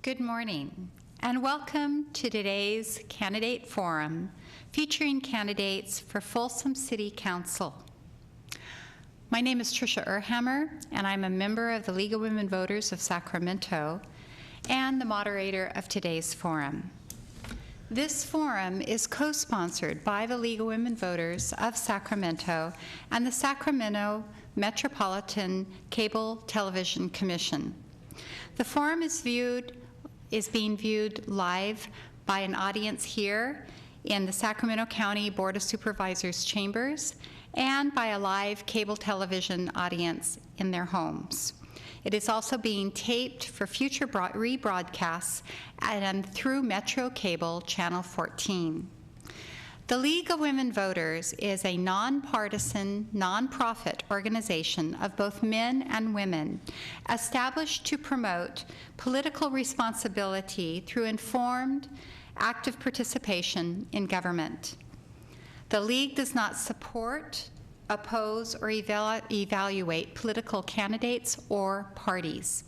Good morning, and welcome to today's Candidate Forum featuring candidates for Folsom City Council. My name is Tricia Urhammer, and I'm a member of the League of Women Voters of Sacramento and the moderator of today's forum. This forum is co-sponsored by the League of Women Voters of Sacramento and the Sacramento Metropolitan Cable Television Commission. The forum is being viewed live by an audience here in the Sacramento County Board of Supervisors chambers and by a live cable television audience in their homes. It is also being taped for future rebroadcasts and through Metro Cable Channel 14. The League of Women Voters is a nonpartisan, nonprofit organization of both men and women established to promote political responsibility through informed, active participation in government. The League does not support, oppose, or evaluate political candidates or parties.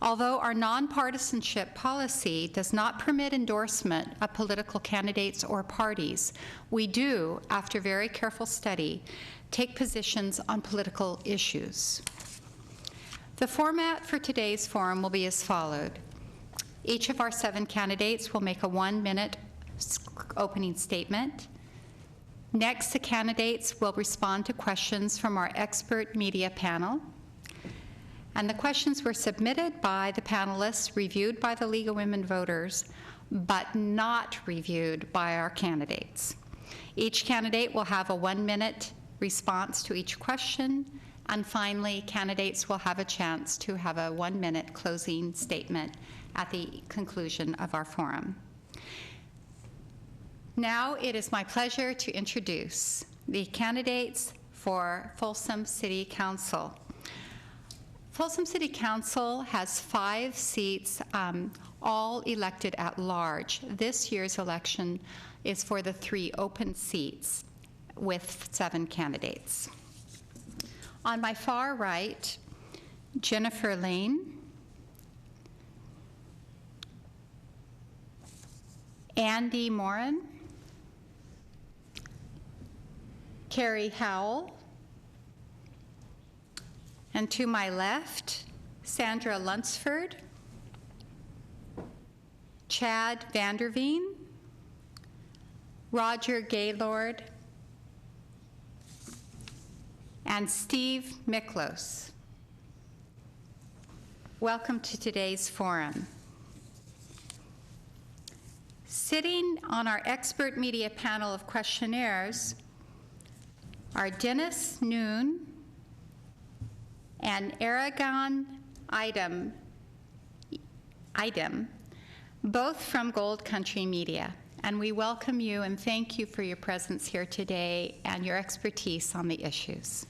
Although our nonpartisanship policy does not permit endorsement of political candidates or parties, we do, after very careful study, take positions on political issues. The format for today's forum will be as followed. Each of our 7 candidates will make a 1-minute opening statement. Next, the candidates will respond to questions from our expert media panel. And the questions were submitted by the panelists, reviewed by the League of Women Voters, but not reviewed by our candidates. Each candidate will have a 1-minute response to each question, and finally, candidates will have a chance to have a 1-minute closing statement at the conclusion of our forum. Now it is my pleasure to introduce the candidates for Folsom City Council. Folsom City Council has 5 seats, all elected at large. This year's election is for the 3 open seats with 7 candidates. On my far right, Jennifer Lane, Andy Morin, Carrie Howell, and to my left, Sandra Lunsford, Chad Vanderveen, Roger Gaylord, and Steve Miklos. Welcome to today's forum. Sitting on our expert media panel of questionnaires are Dennis Noon and Aragon Idem, both from Gold Country Media. And we welcome you and thank you for your presence here today and your expertise on the issues.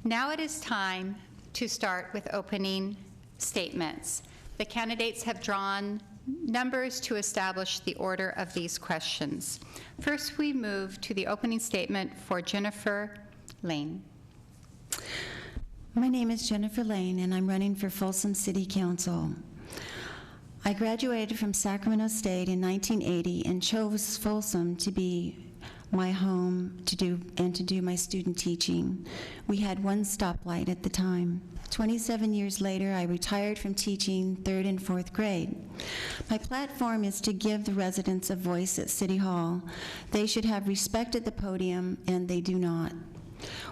Now it is time to start with opening statements. The candidates have drawn numbers to establish the order of these questions. First, we move to the opening statement for Jennifer Lane. My name is Jennifer Lane, and I'm running for Folsom City Council. I graduated from Sacramento State in 1980 and chose Folsom to be my home to do my student teaching. We had 1 stoplight at the time. 27 years later, I retired from teaching 3rd and 4th grade. My platform is to give the residents a voice at City Hall. They should have respect at the podium, and they do not.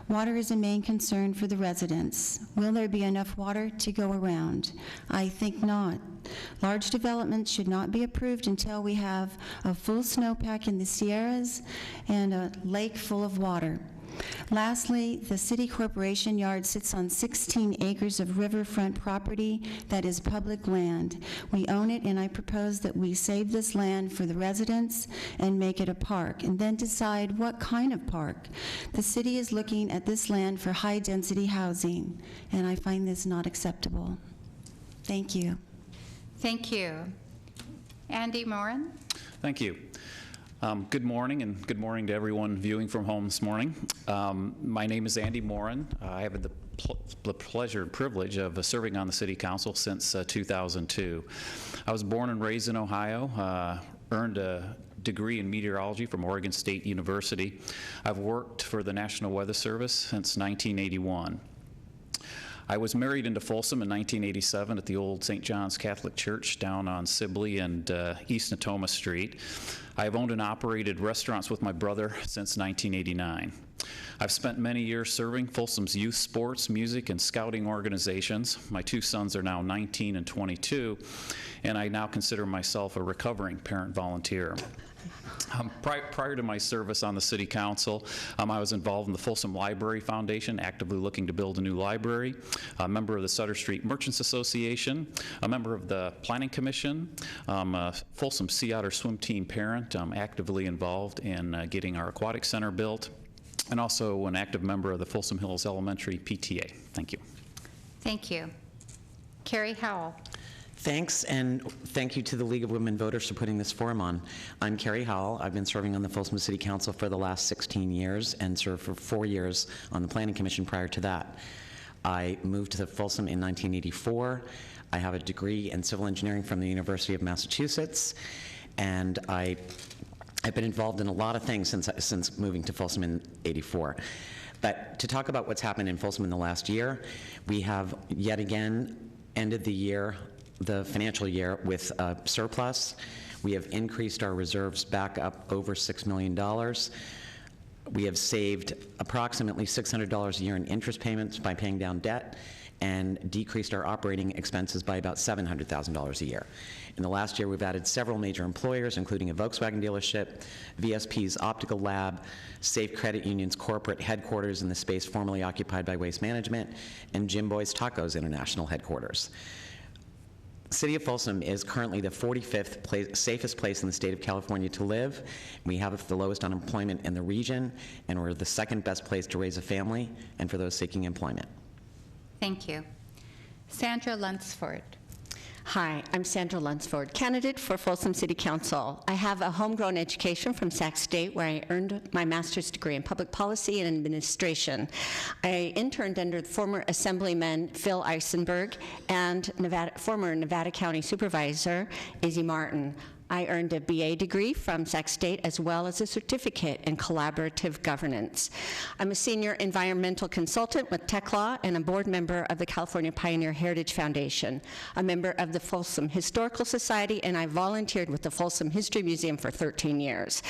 Water is a main concern for the residents. Will there be enough water to go around? I think not. Large developments should not be approved until we have a full snowpack in the Sierras and a lake full of water. Lastly, the city corporation yard sits on 16 acres of riverfront property that is public land. We own it, and I propose that we save this land for the residents and make it a park, and then decide what kind of park. The city is looking at this land for high-density housing, and I find this not acceptable. Thank you. Thank you. Andy Morin. Thank you. Good morning, and good morning to everyone viewing from home this morning. My name is Andy Morin. I have the pleasure and privilege of serving on the City Council since 2002. I was born and raised in Ohio, earned a degree in meteorology from Oregon State University. I've worked for the National Weather Service since 1981. I was married into Folsom in 1987 at the old St. John's Catholic Church down on Sibley and East Natoma Street. I have owned and operated restaurants with my brother since 1989. I've spent many years serving Folsom's youth sports, music, and scouting organizations. My two sons are now 19 and 22, and I now consider myself a recovering parent volunteer. Prior to my service on the City Council, I was involved in the Folsom Library Foundation, actively looking to build a new library, a member of the Sutter Street Merchants Association, a member of the Planning Commission, a Folsom Sea Otter swim team parent, actively involved in getting our aquatic center built, and also an active member of the Folsom Hills Elementary PTA. Thank you. Thank you. Carrie Howell. Thanks, and thank you to the League of Women Voters for putting this forum on. I'm Carrie Howell. I've been serving on the Folsom City Council for the last 16 years and served for 4 years on the Planning Commission prior to that. I moved to Folsom in 1984. I have a degree in civil engineering from the University of Massachusetts, and I've been involved in a lot of things since moving to Folsom in '84. But to talk about what's happened in Folsom in the last year, we have yet again ended the financial year with a surplus. We have increased our reserves back up over $6 million. We have saved approximately $600 a year in interest payments by paying down debt and decreased our operating expenses by about $700,000 a year. In the last year, we've added several major employers, including a Volkswagen dealership, VSP's optical lab, Safe Credit Union's corporate headquarters in the space formerly occupied by Waste Management, and Jim Boy's Tacos International headquarters. City of Folsom is currently the 45th safest place in the state of California to live. We have the lowest unemployment in the region, and we're the second best place to raise a family and for those seeking employment. Thank you. Sandra Lunsford. Hi, I'm Sandra Lunsford, candidate for Folsom City Council. I have a homegrown education from Sac State, where I earned my master's degree in public policy and administration. I interned under former Assemblyman Phil Eisenberg and former Nevada County Supervisor Izzy Martin. I earned a BA degree from Sac State as well as a certificate in collaborative governance. I'm a senior environmental consultant with Tech Law and a board member of the California Pioneer Heritage Foundation, a member of the Folsom Historical Society, and I volunteered with the Folsom History Museum for 13 years.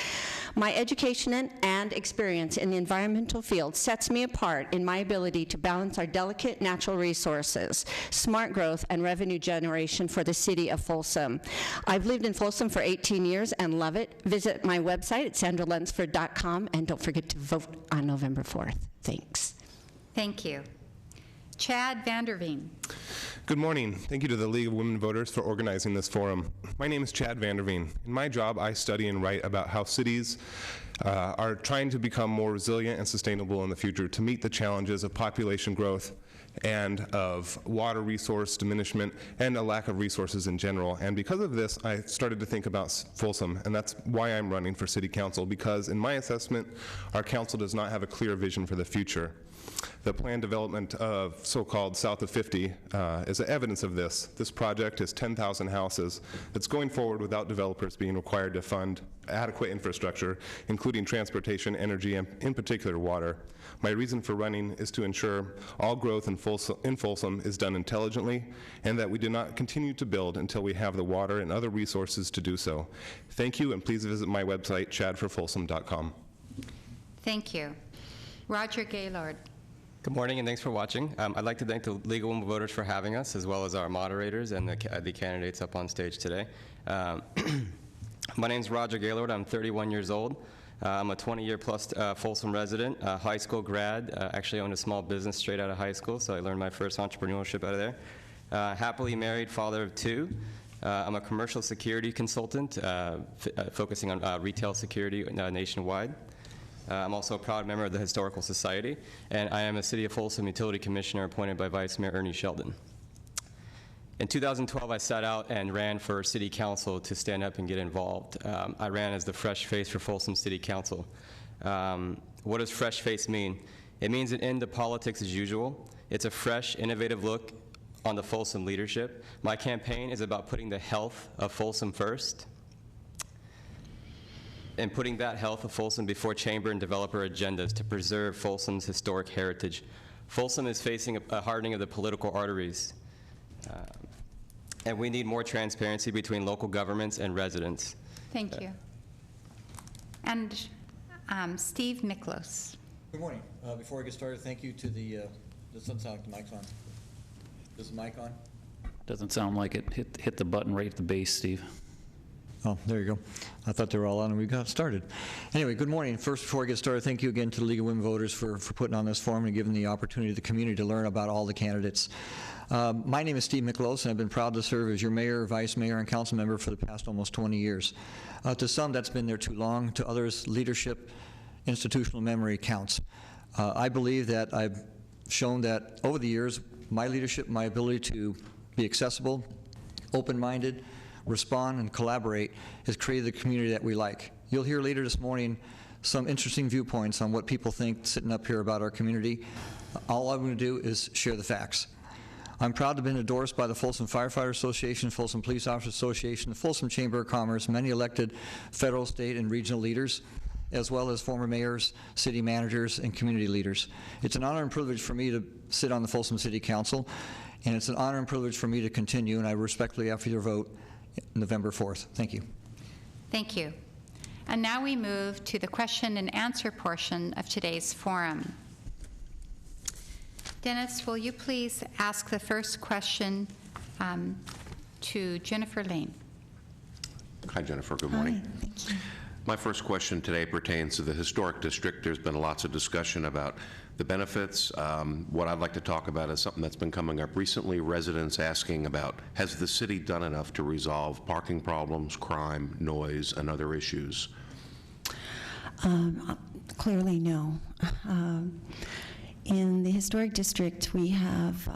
My education and experience in the environmental field sets me apart in my ability to balance our delicate natural resources, smart growth, and revenue generation for the city of Folsom. I've lived in Folsom for 18 years and love it. Visit my website at sandralunsford.com, and don't forget to vote on November 4th. Thanks. Thank you. Chad Vanderveen. Good morning. Thank you to the League of Women Voters for organizing this forum. My name is Chad Vanderveen. In my job, I study and write about how cities are trying to become more resilient and sustainable in the future to meet the challenges of population growth and of water resource diminishment and a lack of resources in general. And because of this, I started to think about Folsom, and that's why I'm running for City Council, because in my assessment, our council does not have a clear vision for the future. The planned development of so-called South of 50 is evidence of this. This project is 10,000 houses that's going forward without developers being required to fund adequate infrastructure, including transportation, energy, and in particular water. My reason for running is to ensure all growth in Folsom is done intelligently, and that we do not continue to build until we have the water and other resources to do so. Thank you, and please visit my website, chadforfolsom.com. Thank you. Roger Gaylord. Good morning, and thanks for watching. I'd like to thank the League of Women Voters for having us, as well as our moderators and the candidates up on stage today. My name's Roger Gaylord. I'm 31 years old. I'm a 20-year-plus Folsom resident, high school grad. Actually owned a small business straight out of high school, so I learned my first entrepreneurship out of there. Happily married, father of 2. I'm a commercial security consultant, focusing on retail security nationwide. I'm also a proud member of the Historical Society, and I am a City of Folsom Utility Commissioner appointed by Vice Mayor Ernie Sheldon. In 2012, I sat out and ran for city council to stand up and get involved. I ran as the fresh face for Folsom City Council. What does fresh face mean? It means an end to politics as usual. It's a fresh, innovative look on the Folsom leadership. My campaign is about putting the health of Folsom first and putting that health of Folsom before chamber and developer agendas to preserve Folsom's historic heritage. Folsom is facing a hardening of the political arteries. And we need more transparency between local governments and residents. Thank you. And Steve Miklos. Good morning. Before I get started, thank you to the, doesn't sound like the mic's on. Is the mic on? Doesn't sound like it. Hit the button right at the base, Steve. Oh, there you go. I thought they were all on and we got started. Anyway, good morning. First, before I get started, thank you again to the League of Women Voters for putting on this forum and giving the opportunity to the community to learn about all the candidates. My name is Steve Miklos, and I've been proud to serve as your mayor, vice mayor, and council member for the past almost 20 years. To some, that's been there too long. To others, leadership, institutional memory counts. I believe that I've shown that over the years, my leadership, my ability to be accessible, open-minded, respond, and collaborate has created the community that we like. You'll hear later this morning some interesting viewpoints on what people think sitting up here about our community. All I'm going to do is share the facts. I'm proud to have been endorsed by the Folsom Firefighter Association, Folsom Police Officers Association, the Folsom Chamber of Commerce, many elected federal, state, and regional leaders, as well as former mayors, city managers, and community leaders. It's an honor and privilege for me to sit on the Folsom City Council, and it's an honor and privilege for me to continue, and I respectfully ask for your vote November 4th. Thank you. Thank you. And now we move to the question and answer portion of today's forum. Dennis, will you please ask the first question to Jennifer Lane? Hi, Jennifer. Good morning. Hi, thank you. My first question today pertains to the historic district. There's been lots of discussion about the benefits. What I'd like to talk about is something that's been coming up recently, residents asking about, has the city done enough to resolve parking problems, crime, noise, and other issues? Clearly, no. In the historic district, we have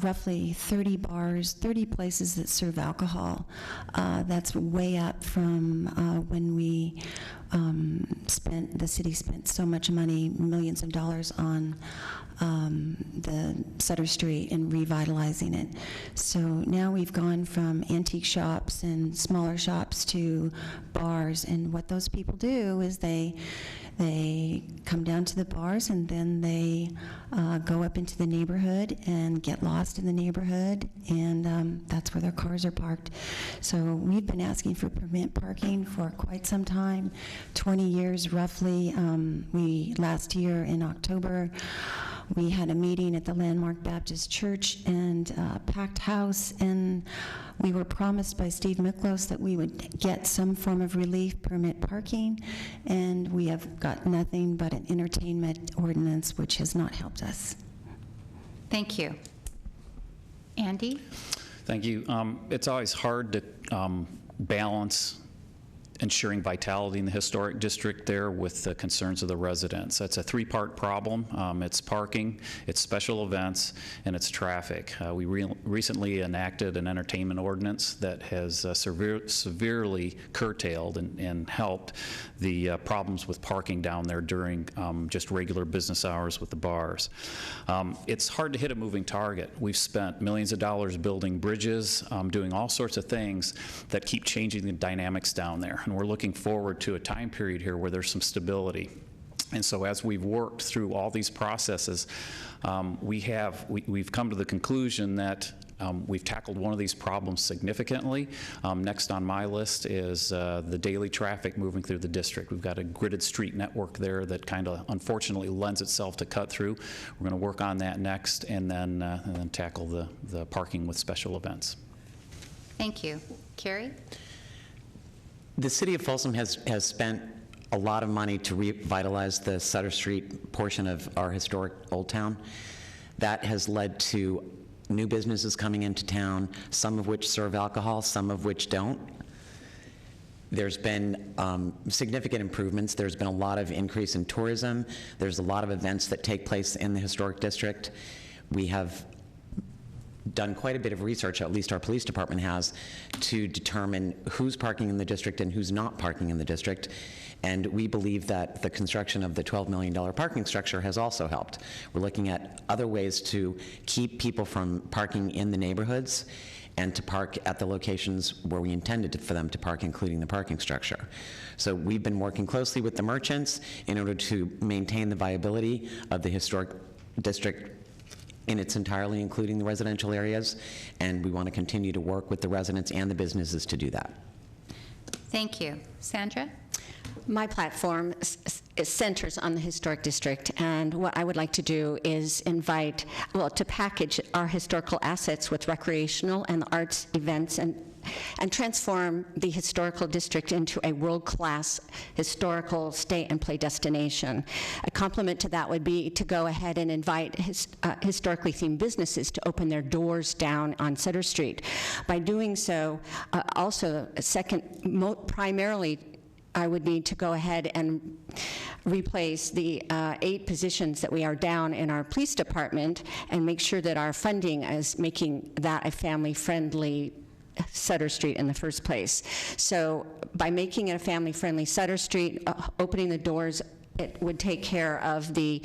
roughly 30 bars, 30 places that serve alcohol. That's way up from when we the city spent so much money, millions of dollars on the Sutter Street and revitalizing it. So now we've gone from antique shops and smaller shops to bars, and what those people do is they come down to the bars and then they go up into the neighborhood and get lost in the neighborhood, and that's where their cars are parked. So we've been asking for permit parking for quite some time, 20 years roughly. Last year in October, we had a meeting at the Landmark Baptist Church and packed house, and we were promised by Steve Miklos that we would get some form of relief, permit parking, and we have got nothing but an entertainment ordinance, which has not helped us. Thank you. Andy? Thank you. It's always hard to balance ensuring vitality in the historic district there with the concerns of the residents. It's a three-part problem. It's parking, it's special events, and it's traffic. We recently enacted an entertainment ordinance that has severely curtailed and helped the problems with parking down there during just regular business hours with the bars. It's hard to hit a moving target. We've spent millions of dollars building bridges, doing all sorts of things that keep changing the dynamics down there. And we're looking forward to a time period here where there's some stability. And so as we've worked through all these processes, we've come to the conclusion that we've tackled one of these problems significantly. Next on my list is the daily traffic moving through the district. We've got a gridded street network there that kind of unfortunately lends itself to cut through. We're going to work on that next, and then tackle the parking with special events. Thank you. Carrie? The city of Folsom has spent a lot of money to revitalize the Sutter Street portion of our historic Old Town. That has led to new businesses coming into town, some of which serve alcohol, some of which don't. There's been significant improvements. There's been a lot of increase in tourism. There's a lot of events that take place in the historic district. We have done quite a bit of research, at least our police department has, to determine who's parking in the district and who's not parking in the district. And we believe that the construction of the $12 million parking structure has also helped. We're looking at other ways to keep people from parking in the neighborhoods and to park at the locations where we intended for them to park, including the parking structure. So we've been working closely with the merchants in order to maintain the viability of the historic district in its entirety, including the residential areas, and we want to continue to work with the residents and the businesses to do that. Thank you. Sandra? My platform centers on the historic district, and what I would like to do is invite, to package our historical assets with recreational and arts events and transform the historical district into a world-class historical stay and play destination. A complement to that would be to go ahead and invite historically themed businesses to open their doors down on Sutter Street. By doing so, also, primarily, I would need to go ahead and replace the 8 positions that we are down in our police department and make sure that our funding is making that a family-friendly Sutter Street in the first place. So by making it a family-friendly Sutter Street, opening the doors, it would take care of the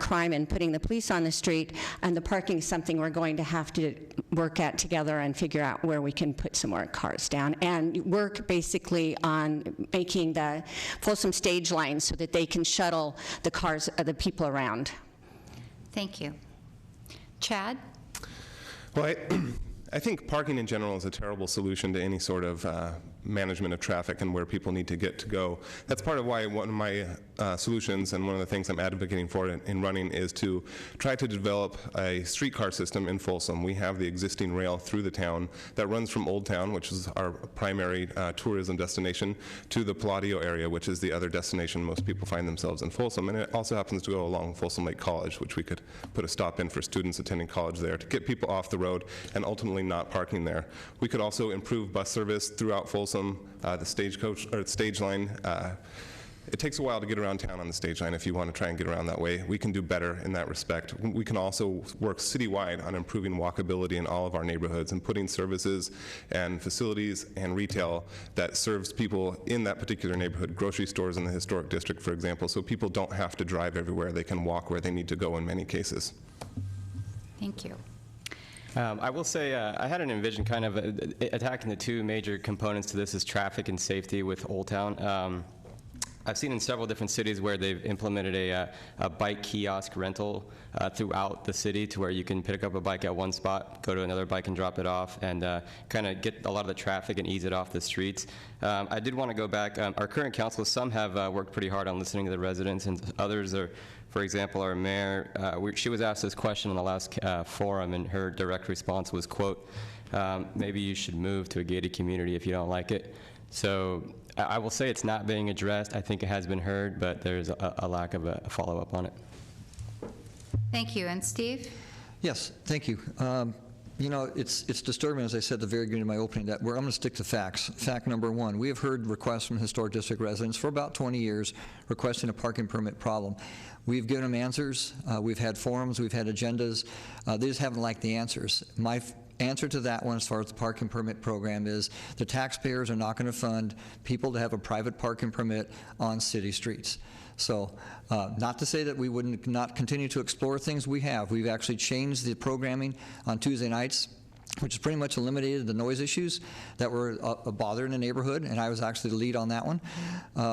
crime and putting the police on the street, and the parking is something we're going to have to work at together and figure out where we can put some more cars down, and work basically on making the Folsom stage lines so that they can shuttle the cars, the people around. Thank you. Chad? Well, I think parking in general is a terrible solution to any sort of management of traffic and where people need to get to go. That's part of why one of my solutions and one of the things I'm advocating for in running is to try to develop a streetcar system in Folsom. We have the existing rail through the town that runs from Old Town, which is our primary tourism destination, to the Palladio area, which is the other destination most people find themselves in Folsom. And it also happens to go along Folsom Lake College, which we could put a stop in for students attending college there to get people off the road and ultimately not parking there. We could also improve bus service throughout Folsom, the stagecoach or stage line. It takes a while to get around town on the stage line if you want to try and get around that way. We can do better in that respect. We can also work citywide on improving walkability in all of our neighborhoods and putting services and facilities and retail that serves people in that particular neighborhood, grocery stores in the historic district, for example, so people don't have to drive everywhere. They can walk where they need to go in many cases. Thank you. I will say I had an envision kind of attacking the 2 major components to this is traffic and safety with Old Town. I've seen in several different cities where they've implemented a bike kiosk rental throughout the city to where you can pick up a bike at one spot, go to another bike and drop it off, and kind of get a lot of the traffic and ease it off the streets. I did want to go back. Our current council, some have worked pretty hard on listening to the residents, and others are, for example, our mayor, she was asked this question in the last forum, and her direct response was, quote, maybe you should move to a gated community if you don't like it. So I will say it's not being addressed. I think it has been heard, but there's a lack of a follow-up on it. Thank you. And Steve? Yes, thank you. You know, it's disturbing, as I said at the very beginning of my opening, that I'm going to stick to facts. Fact number 1, we have heard requests from historic district residents for about 20 years requesting a parking permit problem. We've given them answers. We've had forums. We've had agendas. They just haven't liked the answers. My answer to that one as far as the parking permit program is the taxpayers are not going to fund people to have a private parking permit on city streets. So not to say that we wouldn't not continue to explore things. We have. We've actually changed the programming on Tuesday nights, which has pretty much eliminated the noise issues that were a bother in the neighborhood, and I was actually the lead on that one.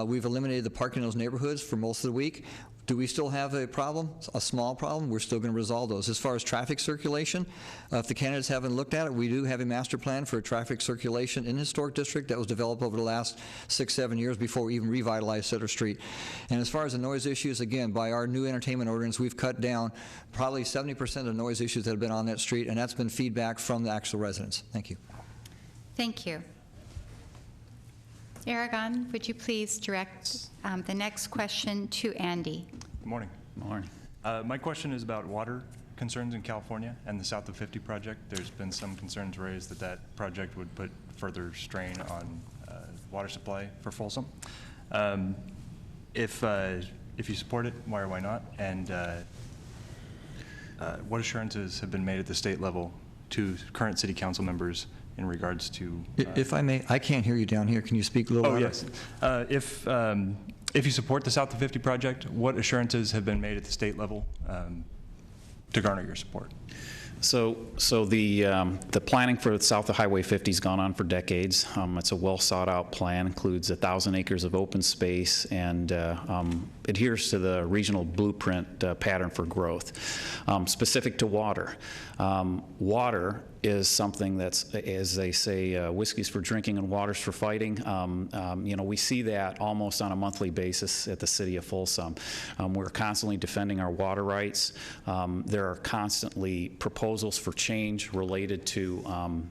We've eliminated the parking in those neighborhoods for most of the week. Do we still have a problem, a small problem? We're still going to resolve those. As far as traffic circulation, if the candidates haven't looked at it, we do have a master plan for traffic circulation in the historic district that was developed over the last 6-7 years before we even revitalized Sutter Street. And as far as the noise issues, again, by our new entertainment ordinance, we've cut down probably 70% of the noise issues that have been on that street, and that's been feedback from the actual residents. Thank you. Thank you. Aragon, would you please direct the next question to Andy? Good morning. Morning. My question is about water concerns in California and the South of 50 project. There's been some concerns raised that that project would put further strain on water supply for Folsom. If you support it, why or why not? And what assurances have been made at the state level to current city council members in regards to... If I may, I can't hear you down here. Can you speak a little louder? Yes. If you support the South of 50 project, what assurances have been made at the state level to garner your support? So the planning for south of Highway 50 has gone on for decades. It's a well sought out plan, includes 1,000 acres of open space, and adheres to the regional blueprint pattern for growth. Specific to water, water is something that's, as they say, whiskey's for drinking and water's for fighting. We see that almost on a monthly basis at the city of Folsom. We're constantly defending our water rights. There are constantly proposals for change related to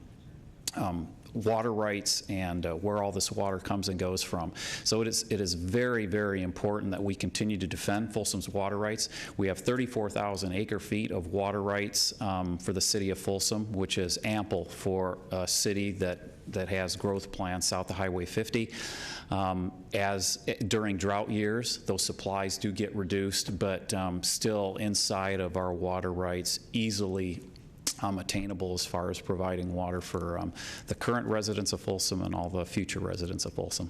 water rights and where all this water comes and goes from. So it is very, very important that we continue to defend Folsom's water rights. We have 34,000 acre feet of water rights for the city of Folsom, which is ample for a city that has growth plans south of Highway 50. As during drought years, those supplies do get reduced, but still inside of our water rights, easily attainable as far as providing water for the current residents of Folsom and all the future residents of Folsom.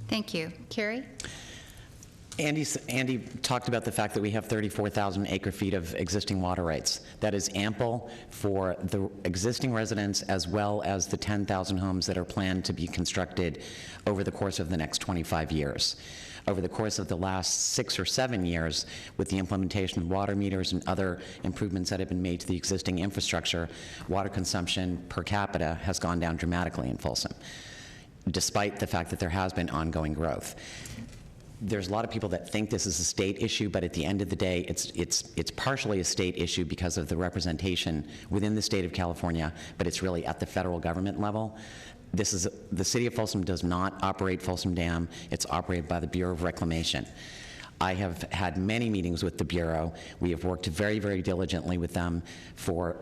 Thank you. Carrie? Andy talked about the fact that we have 34,000 acre feet of existing water rights. That is ample for the existing residents as well as the 10,000 homes that are planned to be constructed over the course of the next 25 years. Over the course of the last 6 or 7 years, with the implementation of water meters and other improvements that have been made to the existing infrastructure, water consumption per capita has gone down dramatically in Folsom, despite the fact that there has been ongoing growth. There's a lot of people that think this is a state issue, but at the end of the day, it's partially a state issue because of the representation within the state of California, but it's really at the federal government level. The city of Folsom does not operate Folsom Dam. It's operated by the Bureau of Reclamation. I have had many meetings with the Bureau. We have worked very, very diligently with them for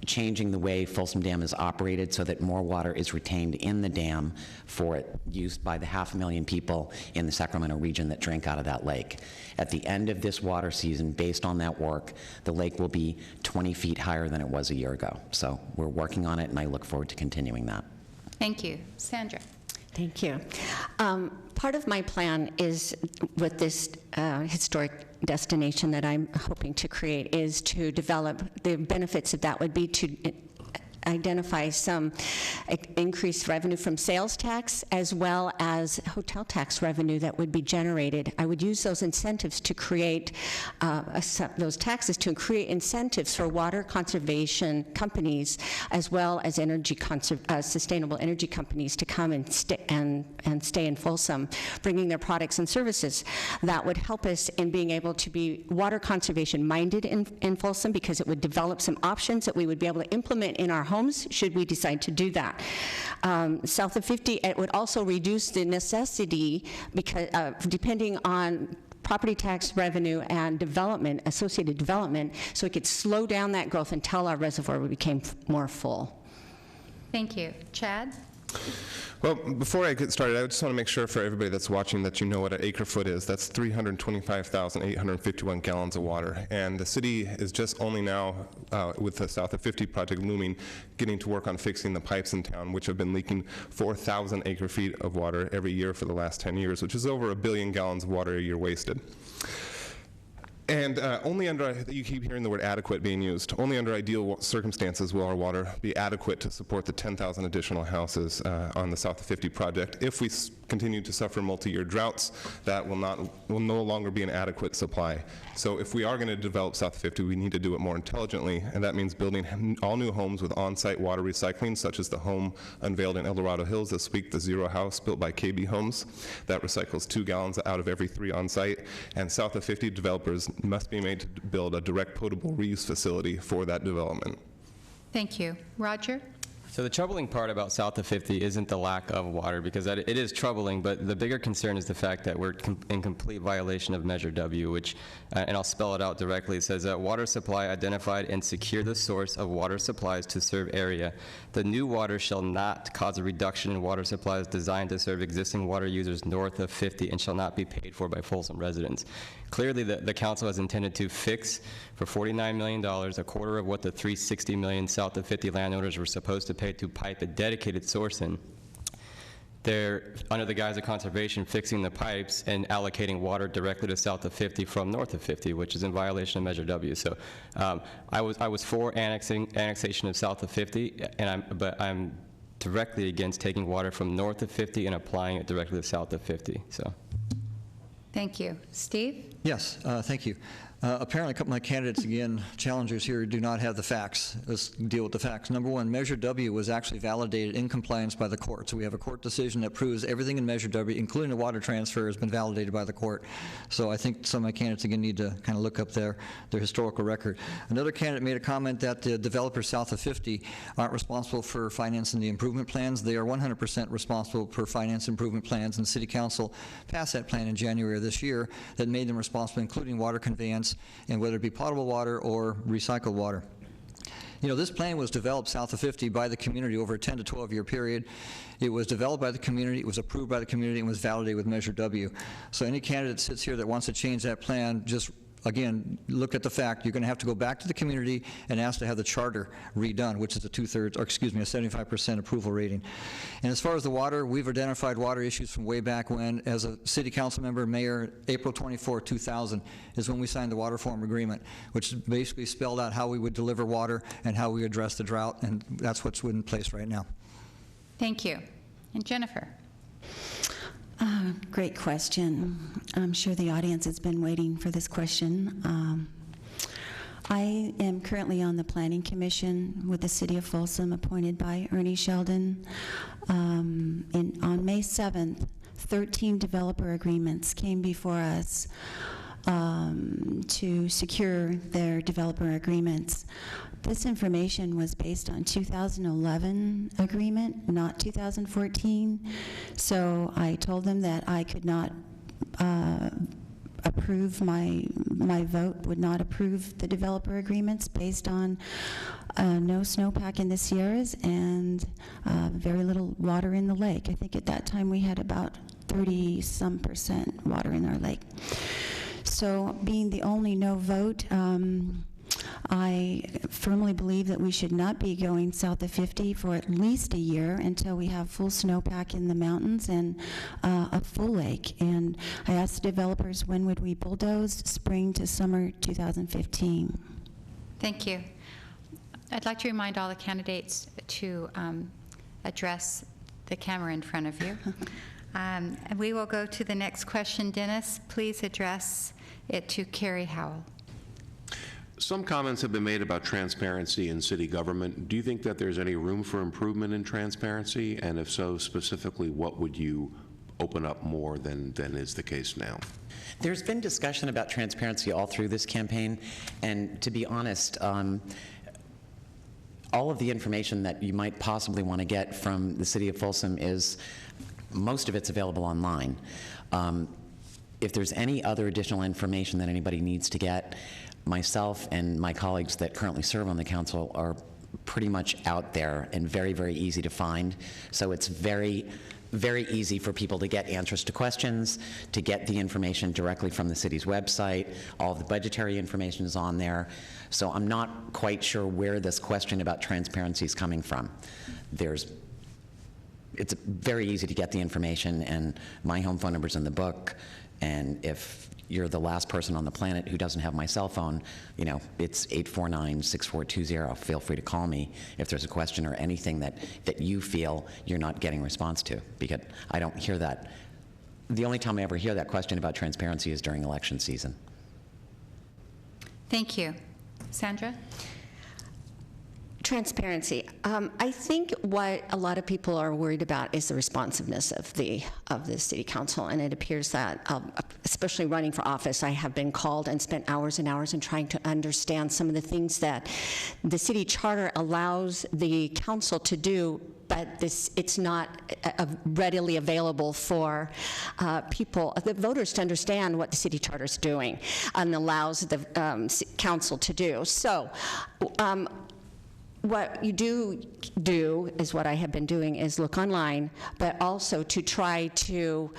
changing the way Folsom Dam is operated so that more water is retained in the dam for use by the 500,000 people in the Sacramento region that drink out of that lake. At the end of this water season, based on that work, the lake will be 20 feet higher than it was a year ago. So we're working on it, and I look forward to continuing that. Thank you. Sandra? Thank you. Part of my plan is with this historic destination that I'm hoping to create is to develop the benefits of that would be to identify some increased revenue from sales tax as well as hotel tax revenue that would be generated. I would use those incentives to create those taxes to create incentives for water conservation companies as well as sustainable energy companies to come and stay in Folsom, bringing their products and services. That would help us in being able to be water conservation minded in Folsom, because it would develop some options that we would be able to implement in our homes should we decide to do that. South of 50, it would also reduce the necessity, because depending on property tax revenue and development, associated development, so it could slow down that growth until our reservoir became more full. Thank you. Chad? Well, before I get started, I just want to make sure for everybody that's watching that you know what an acre foot is. That's 325,851 gallons of water. And the city is just only now, with the South of 50 project looming, getting to work on fixing the pipes in town, which have been leaking 4,000 acre feet of water every year for the last 10 years, which is over 1 billion gallons of water a year wasted. And only under, you keep hearing the word adequate being used, only under ideal circumstances will our water be adequate to support the 10,000 additional houses on the South of 50 project. If we continue to suffer multi-year droughts, that will no longer be an adequate supply. So if we are going to develop South of 50, we need to do it more intelligently, and that means building all new homes with on-site water recycling, such as the home unveiled in El Dorado Hills this week, the Zero House built by KB Homes, that recycles 2 gallons out of every 3 on-site. And South of 50 developers must be made to build a direct potable reuse facility for that development. Thank you. Roger? So the troubling part about south of 50 isn't the lack of water, because it is troubling, but the bigger concern is the fact that we're in complete violation of Measure W, which, and I'll spell it out directly, it says that water supply identified and secure the source of water supplies to serve area. The new water shall not cause a reduction in water supplies designed to serve existing water users north of 50 and shall not be paid for by Folsom residents. Clearly, the council has intended to fix for $49 million, a quarter of what the $360 million south of 50 landowners were supposed to pay to pipe a dedicated source in. They're, under the guise of conservation, fixing the pipes and allocating water directly to south of 50 from north of 50, which is in violation of Measure W. So I was for annexation of south of 50, but I'm directly against taking water from north of 50 and applying it directly to south of 50. So. Thank you. Steve? Yes, thank you. Apparently, a couple of my candidates, again, challengers here, do not have the facts. Let's deal with the facts. Number one, Measure W was actually validated in compliance by the court. So we have a court decision that proves everything in Measure W, including the water transfer, has been validated by the court. So I think some of my candidates, again, need to kind of look up their historical record. Another candidate made a comment that the developers south of 50 aren't responsible for financing the improvement plans. They are 100% responsible for finance improvement plans, and City Council passed that plan in January of this year that made them responsible, including water conveyance, and whether it be potable water or recycled water. You know, this plan was developed south of 50 by the community over a 10 to 12 year period. It was developed by the community, it was approved by the community, and was validated with Measure W. So any candidate that sits here that wants to change that plan, just again, look at the fact you're going to have to go back to the community and ask to have the charter redone, which is a 75% approval rating. And as far as the water, we've identified water issues from way back when. As a city council member, mayor, April 24, 2000 is when we signed the water reform agreement, which basically spelled out how we would deliver water and how we address the drought, and that's what's in place right now. Thank you. And Jennifer? Great question. I'm sure the audience has been waiting for this question. I am currently on the Planning Commission with the City of Folsom, appointed by Ernie Sheldon. On May 7th, 13 developer agreements came before us to secure their developer agreements. This information was based on 2011 agreement, not 2014. So I told them that I could not approve, my vote would not approve the developer agreements based on no snowpack in the Sierras and very little water in the lake. I think at that time we had about 30-some% water in our lake. So being the only no vote, I firmly believe that we should not be going south of 50 for at least a year until we have full snowpack in the mountains and a full lake. And I asked the developers, when would we bulldoze? Spring to summer 2015. Thank you. I'd like to remind all the candidates to address the camera in front of you. And we will go to the next question. Dennis, please address it to Carrie Howell. Some comments have been made about transparency in city government. Do you think that there's any room for improvement in transparency? And if so, specifically, what would you open up more than is the case now? There's been discussion about transparency all through this campaign, and to be honest, all of the information that you might possibly want to get from the City of Folsom is, most of it's available online. If there's any other additional information that anybody needs to get, myself and my colleagues that currently serve on the council are pretty much out there and very, very easy to find. So it's very, very easy for people to get answers to questions, to get the information directly from the city's website. All of the budgetary information is on there. So I'm not quite sure where this question about transparency is coming from. It's very easy to get the information, and my home phone number's in the book, and if you're the last person on the planet who doesn't have my cell phone, you know, it's 849-6420. Feel free to call me if there's a question or anything that you feel you're not getting a response to, because I don't hear that. The only time I ever hear that question about transparency is during election season. Thank you. Sandra? Transparency. I think what a lot of people are worried about is the responsiveness of the city council, and it appears that, especially running for office, I have been called and spent hours and hours in trying to understand some of the things that the city charter allows the council to do, but it's not readily available for people, the voters, to understand what the city charter is doing and allows the council to do. So what you do is what I have been doing, is look online, but also to try to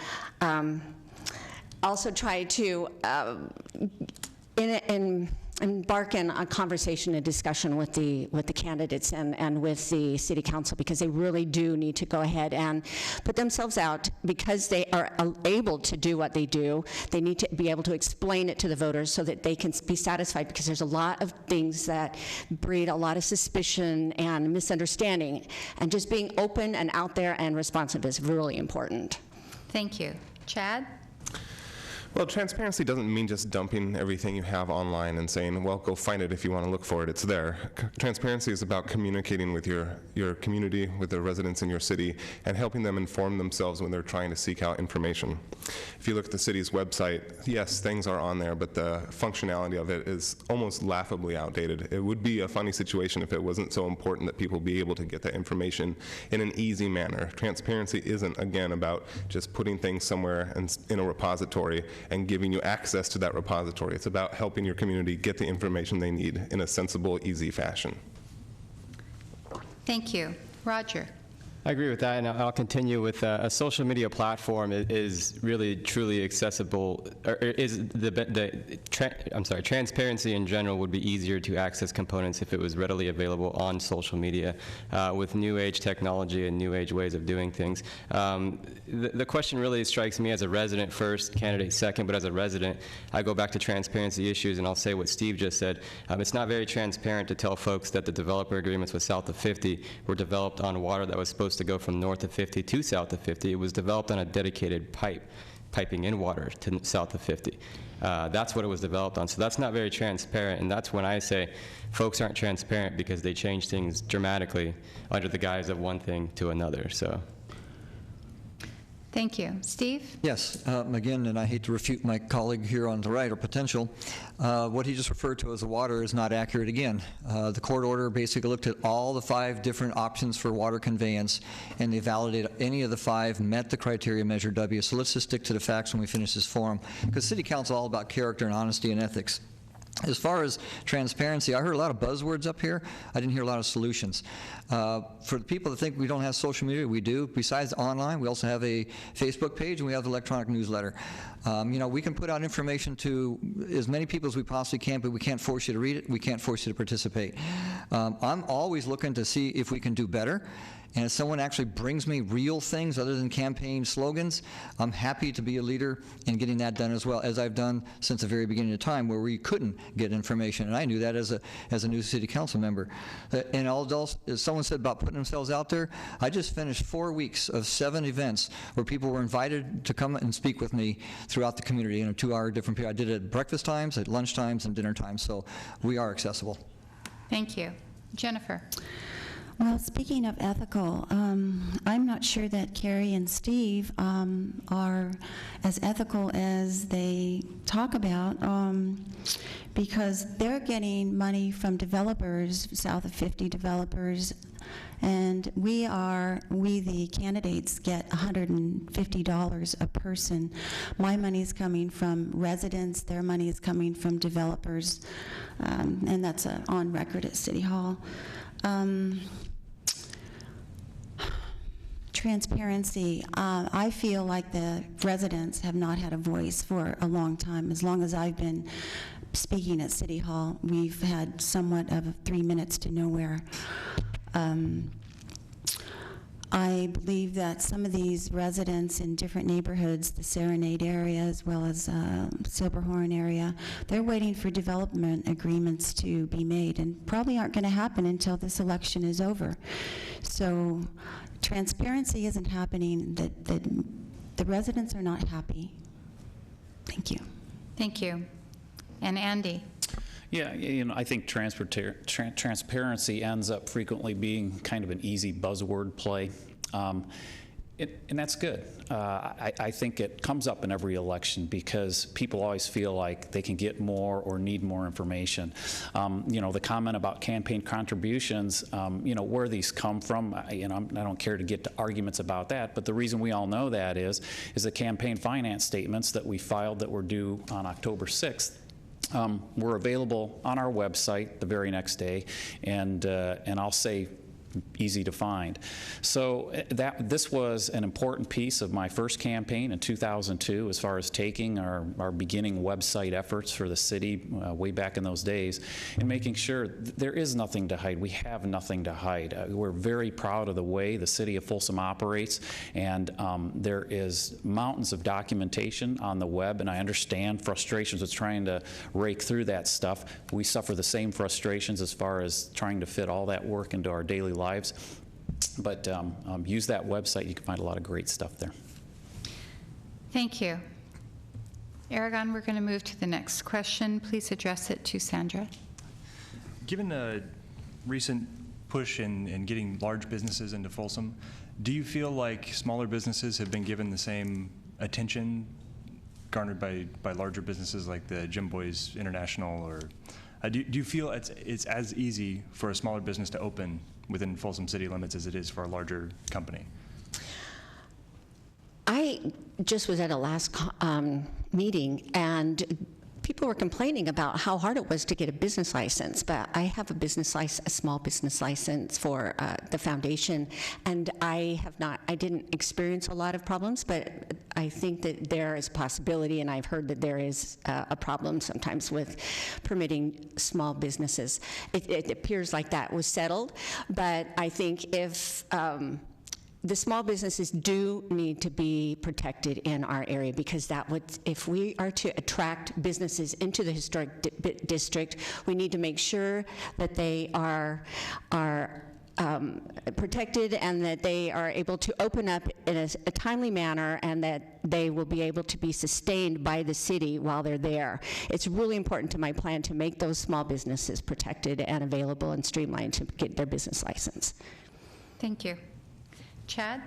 embark in a conversation and discussion with the candidates and with the city council, because they really do need to go ahead and put themselves out. Because they are able to do what they do, they need to be able to explain it to the voters so that they can be satisfied, because there's a lot of things that breed a lot of suspicion and misunderstanding, and just being open and out there and responsive is really important. Thank you. Chad? Well, transparency doesn't mean just dumping everything you have online and saying, well, go find it if you want to look for it, it's there. Transparency is about communicating with your community, with the residents in your city, and helping them inform themselves when they're trying to seek out information. If you look at the city's website, yes, things are on there, but the functionality of it is almost laughably outdated. It would be a funny situation if it wasn't so important that people be able to get that information in an easy manner. Transparency isn't, again, about just putting things somewhere in a repository and giving you access to that repository. It's about helping your community get the information they need in a sensible, easy fashion. Thank you. Roger? I agree with that, and I'll continue with a social media platform is really truly accessible, or is transparency in general would be easier to access components if it was readily available on social media with new age technology and new age ways of doing things. The question really strikes me as a resident first, candidate second, but as a resident, I go back to transparency issues, and I'll say what Steve just said. It's not very transparent to tell folks that the developer agreements with South of 50 were developed on water that was supposed to go from north of 50 to south of 50. It was developed on a dedicated piping in water to south of 50. That's what it was developed on. So that's not very transparent, and that's when I say folks aren't transparent, because they change things dramatically under the guise of one thing to another. So. Thank you. Steve? Yes, again, and I hate to refute my colleague here on the right, or potential, what he just referred to as the water is not accurate again. The court order basically looked at all the 5 different options for water conveyance, and they validated any of the 5 met the criteria Measure W. So let's just stick to the facts when we finish this forum, because City Council is all about character and honesty and ethics. As far as transparency, I heard a lot of buzzwords up here. I didn't hear a lot of solutions. For the people that think we don't have social media, we do. Besides online, we also have a Facebook page, and we have the electronic newsletter. We can put out information to as many people as we possibly can, but we can't force you to read it. We can't force you to participate. I'm always looking to see if we can do better. And if someone actually brings me real things other than campaign slogans, I'm happy to be a leader in getting that done as well, as I've done since the very beginning of time, where we couldn't get information. And I knew that as a new city council member. And as someone said about putting themselves out there, I just finished 4 weeks of 7 events where people were invited to come and speak with me throughout the community in a 2-hour different period. I did it at breakfast times, at lunch times, and dinner times. So we are accessible. Thank you. Jennifer? Well, speaking of ethical, I'm not sure that Carrie and Steve are as ethical as they talk about, because they're getting money from developers, south of 50 developers, and we the candidates get $150 a person. My money is coming from residents, their money is coming from developers, and that's on record at City Hall. Transparency. I feel like the residents have not had a voice for a long time. As long as I've been speaking at City Hall, we've had somewhat of 3 minutes to nowhere. I believe that some of these residents in different neighborhoods, the Serenade area as well as Silverhorn area, they're waiting for development agreements to be made, and probably aren't going to happen until this election is over. So transparency isn't happening. The residents are not happy. Thank you. Thank you. And Andy? Yeah, I think transparency ends up frequently being kind of an easy buzzword play. And that's good. I think it comes up in every election because people always feel like they can get more or need more information. You know, the comment about campaign contributions, you know, where these come from, you know, I don't care to get to arguments about that, but the reason we all know that is the campaign finance statements that we filed that were due on October 6th were available on our website the very next day, and I'll say easy to find. So this was an important piece of my first campaign in 2002 as far as taking our beginning website efforts for the city way back in those days and making sure there is nothing to hide. We have nothing to hide. We're very proud of the way the city of Folsom operates, and there is mountains of documentation on the web, and I understand frustrations with trying to rake through that stuff. We suffer the same frustrations as far as trying to fit all that work into our daily lives. But use that website. You can find a lot of great stuff there. Thank you. Aragon, we're going to move to the next question. Please address it to Sandra. Given a recent push in getting large businesses into Folsom, do you feel like smaller businesses have been given the same attention garnered by larger businesses like the Jim Boys International? Or do you feel it's as easy for a smaller business to open within Folsom city limits as it is for a larger company? I just was at a last meeting, and people were complaining about how hard it was to get a business license, but I have a small business license for the foundation, and I didn't experience a lot of problems, but I think that there is a possibility, and I've heard that there is a problem sometimes with permitting small businesses. It appears like that was settled, but I think if the small businesses do need to be protected in our area, because if we are to attract businesses into the historic district, we need to make sure that they are protected and that they are able to open up in a timely manner, and that they will be able to be sustained by the city while they're there. It's really important to my plan to make those small businesses protected and available and streamlined to get their business license. Thank you. Chad?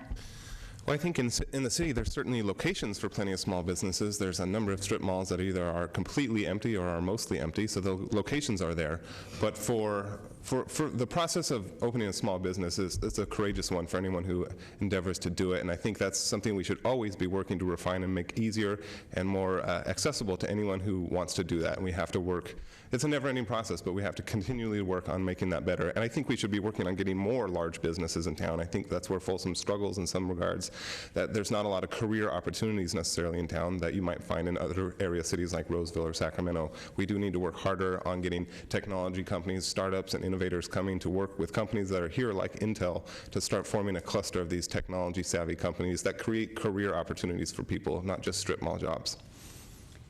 Well, I think in the city, there's certainly locations for plenty of small businesses. There's a number of strip malls that either are completely empty or are mostly empty, so the locations are there. But for the process of opening a small business, it's a courageous one for anyone who endeavors to do it, and I think that's something we should always be working to refine and make easier and more accessible to anyone who wants to do that, and we have to work. It's a never-ending process, but we have to continually work on making that better, and I think we should be working on getting more large businesses in town. I think that's where Folsom struggles in some regards, that there's not a lot of career opportunities necessarily in town that you might find in other area cities like Roseville or Sacramento. We do need to work harder on getting technology companies, startups, and innovators coming to work with companies that are here like Intel to start forming a cluster of these technology-savvy companies that create career opportunities for people, not just strip mall jobs.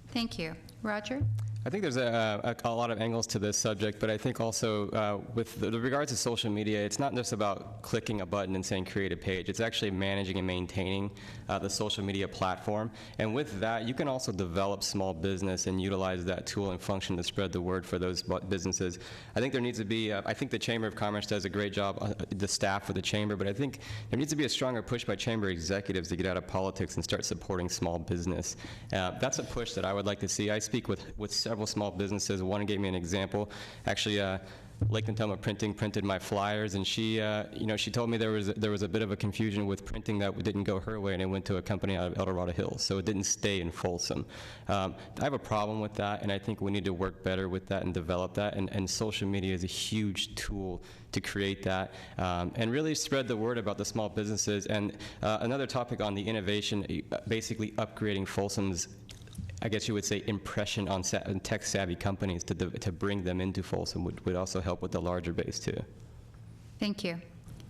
Thank you. Roger? I think there's a lot of angles to this subject, but I think also with the regards to social media, it's not just about clicking a button and saying create a page. It's actually managing and maintaining the social media platform. And with that, you can also develop small business and utilize that tool and function to spread the word for those businesses. I think there needs to be, I think the Chamber of Commerce does a great job, the staff for the Chamber, but I think there needs to be a stronger push by Chamber executives to get out of politics and start supporting small business. That's a push that I would like to see. I speak with several small businesses. One gave me an example. Actually, Lakeland Thelma Printing printed my flyers, and she told me there was a bit of a confusion with printing that didn't go her way, and it went to a company out of El Dorado Hills, so it didn't stay in Folsom. I have a problem with that, and I think we need to work better with that and develop that, and social media is a huge tool to create that, and really spread the word about the small businesses. And another topic on the innovation, basically upgrading Folsom's, I guess you would say, impression on tech-savvy companies to bring them into Folsom would also help with the larger base, too. Thank you.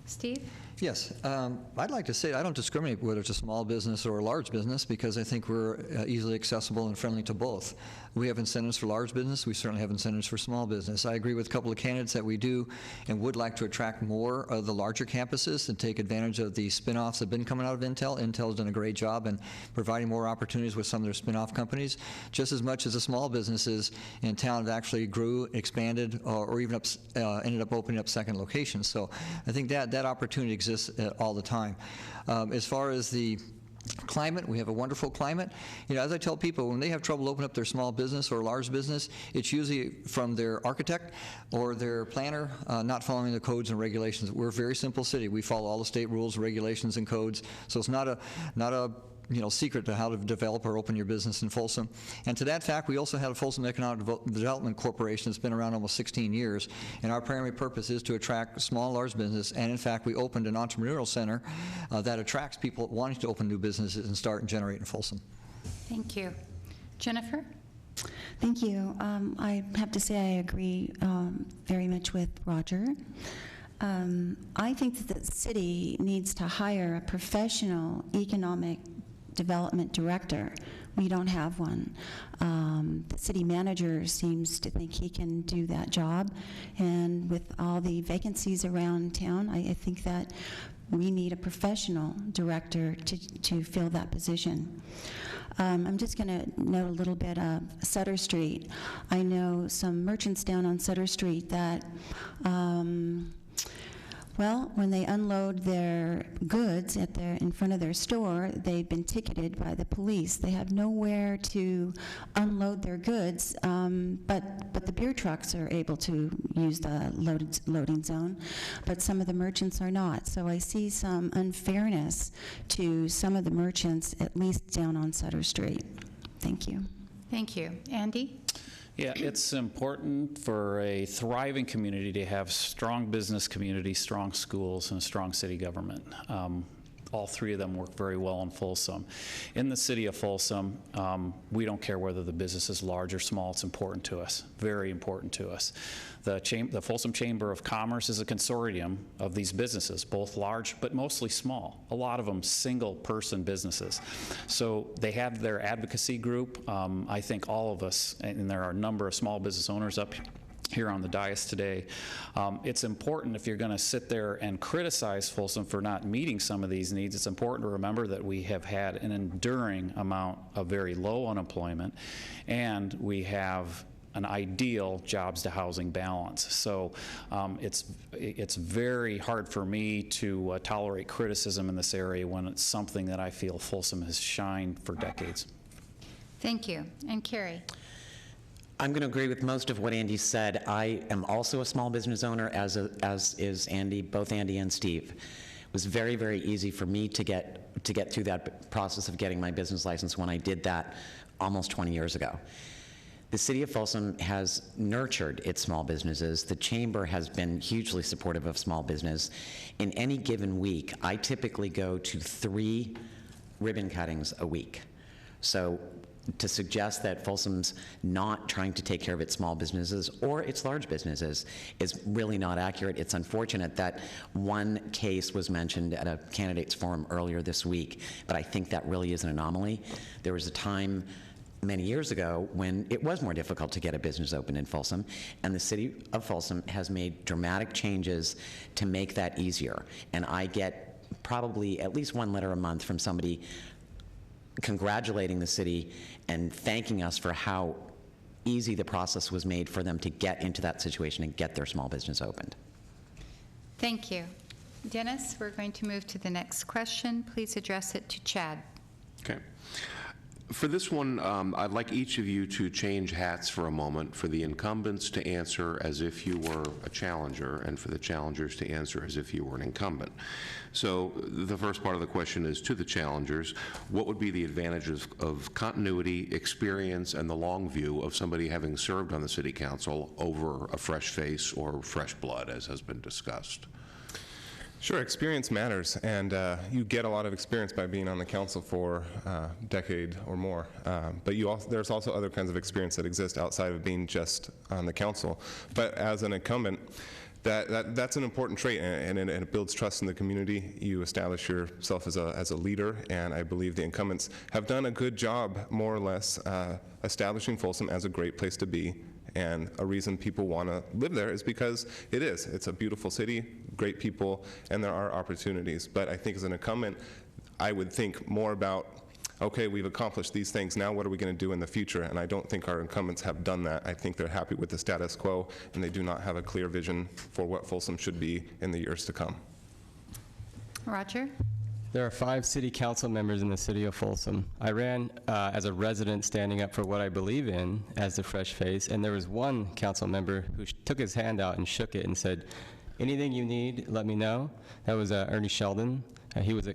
Steve? Yes, I'd like to say I don't discriminate whether it's a small business or a large business, because I think we're easily accessible and friendly to both. We have incentives for large business. We certainly have incentives for small business. I agree with a couple of candidates that we do and would like to attract more of the larger campuses and take advantage of the spinoffs that have been coming out of Intel. Intel's done a great job in providing more opportunities with some of their spinoff companies, just as much as the small businesses in town have actually grew, expanded, or even ended up opening up second locations. So I think that opportunity exists exists all the time. As far as the climate, we have a wonderful climate. You know, as I tell people, when they have trouble opening up their small business or large business, it's usually from their architect or their planner not following the codes and regulations. We're a very simple city. We follow all the state rules, regulations, and codes, so it's not a secret to how to develop or open your business in Folsom. And to that fact, we also have a Folsom Economic Development Corporation that's been around almost 16 years, and our primary purpose is to attract small and large business, and in fact, we opened an entrepreneurial center that attracts people wanting to open new businesses and start and generate in Folsom. Thank you. Jennifer? Thank you. I have to say I agree very much with Roger. I think that the city needs to hire a professional economic development director. We don't have one. The city manager seems to think he can do that job, and with all the vacancies around town, I think that we need a professional director to fill that position. I'm just going to note a little bit of Sutter Street. I know some merchants down on Sutter Street that well, when they unload their goods in front of their store, they've been ticketed by the police. They have nowhere to unload their goods, but the beer trucks are able to use the loading zone, but some of the merchants are not. So I see some unfairness to some of the merchants, at least down on Sutter Street. Thank you. Thank you. Andy? Yeah, it's important for a thriving community to have strong business community, strong schools, and a strong city government. All three of them work very well in Folsom. In the city of Folsom, we don't care whether the business is large or small. It's important to us, very important to us. The Folsom Chamber of Commerce is a consortium of these businesses, both large but mostly small, a lot of them single-person businesses. So they have their advocacy group. I think all of us, and there are a number of small business owners up here on the dais today. It's important, if you're going to sit there and criticize Folsom for not meeting some of these needs, it's important to remember that we have had an enduring amount of very low unemployment, and we have an ideal jobs to housing balance. So it's very hard for me to tolerate criticism in this area when it's something that I feel Folsom has shined for decades. Thank you. And Carrie? I'm going to agree with most of what Andy said. I am also a small business owner, as is Andy, both Andy and Steve. It was very, very easy for me to get through that process of getting my business license when I did that almost 20 years ago. The city of Folsom has nurtured its small businesses. The chamber has been hugely supportive of small business. In any given week, I typically go to 3 ribbon cuttings a week. So to suggest that Folsom's not trying to take care of its small businesses or its large businesses is really not accurate. It's unfortunate that one case was mentioned at a candidates forum earlier this week, but I think that really is an anomaly. There was a time many years ago when it was more difficult to get a business open in Folsom, and the city of Folsom has made dramatic changes to make that easier. And I get probably at least 1 letter a month from somebody congratulating the city and thanking us for how easy the process was made for them to get into that situation and get their small business opened. Thank you. Dennis, we're going to move to the next question. Please address it to Chad. Okay. For this one, I'd like each of you to change hats for a moment, for the incumbents to answer as if you were a challenger, and for the challengers to answer as if you were an incumbent. So the first part of the question is to the challengers: what would be the advantages of continuity, experience, and the long view of somebody having served on the city council over a fresh face or fresh blood, as has been discussed? Sure, experience matters, and you get a lot of experience by being on the council for a decade or more. But there's also other kinds of experience that exist outside of being just on the council. But as an incumbent, that's an important trait, and it builds trust in the community. You establish yourself as a leader, and I believe the incumbents have done a good job, more or less, establishing Folsom as a great place to be. And a reason people want to live there is because it is. It's a beautiful city, great people, and there are opportunities. But I think as an incumbent, I would think more about, okay, we've accomplished these things, now what are we going to do in the future? And I don't think our incumbents have done that. I think they're happy with the status quo, and they do not have a clear vision for what Folsom should be in the years to come. Roger? There are 5 city council members in the city of Folsom. I ran as a resident standing up for what I believe in as the fresh face, and there was one council member who took his hand out and shook it and said, anything you need, let me know. That was Ernie Sheldon. I was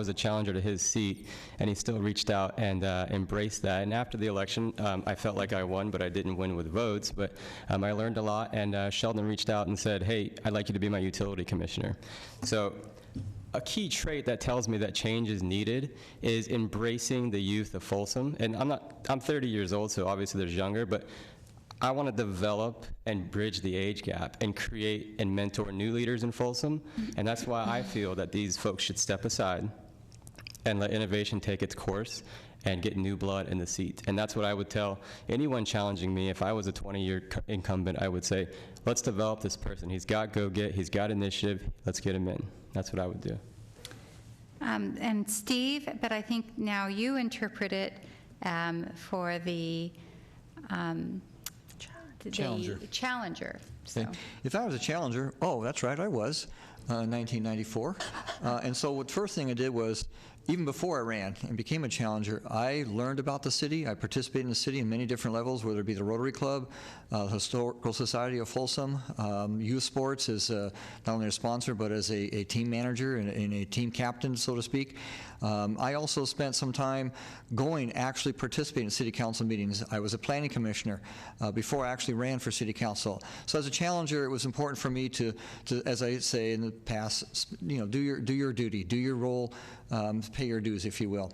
a challenger to his seat, and he still reached out and embraced that. And after the election, I felt like I won, but I didn't win with votes. But I learned a lot, and Sheldon reached out and said, hey, I'd like you to be my utility commissioner. So a key trait that tells me that change is needed is embracing the youth of Folsom. And I'm 30 years old, so obviously there's younger, but I want to develop and bridge the age gap and create and mentor new leaders in Folsom. And that's why I feel that these folks should step aside and let innovation take its course and get new blood in the seat. And that's what I would tell anyone challenging me. If I was a 20-year incumbent, I would say, let's develop this person. He's got go-get, he's got initiative, let's get him in. That's what I would do. And Steve, but I think now you interpret it for the Challenger. Challenger. So. If I was a challenger, that's right, I was, 1994. And so the first thing I did was, even before I ran and became a challenger, I learned about the city. I participated in the city in many different levels, whether it be the Rotary Club, the Historical Society of Folsom, youth sports as not only a sponsor, but as a team manager and a team captain, so to speak. I also spent some time actually participating in city council meetings. I was a planning commissioner before I actually ran for city council. So as a challenger, it was important for me to as I say in the past, do your duty, do your role, pay your dues, if you will.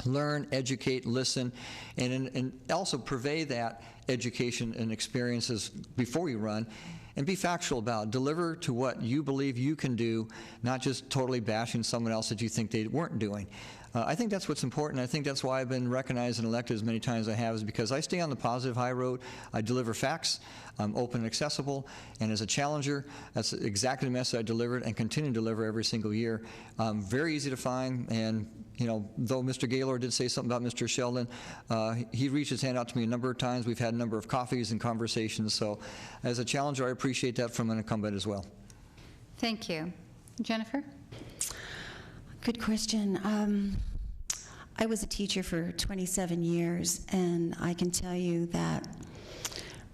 Learn, educate, listen, and also purvey that education and experiences before you run, and be factual about it. Deliver to what you believe you can do, not just totally bashing someone else that you think they weren't doing. I think that's what's important. I think that's why I've been recognized and elected as many times as I have, is because I stay on the positive high road. I deliver facts. I'm open and accessible. And as a challenger, that's exactly the message I delivered and continue to deliver every single year. Very easy to find. And though Mr. Gaylord did say something about Mr. Sheldon, he reached his hand out to me a number of times. We've had a number of coffees and conversations. So as a challenger, I appreciate that from an incumbent as well. Thank you. Jennifer? Good question. I was a teacher for 27 years, and I can tell you that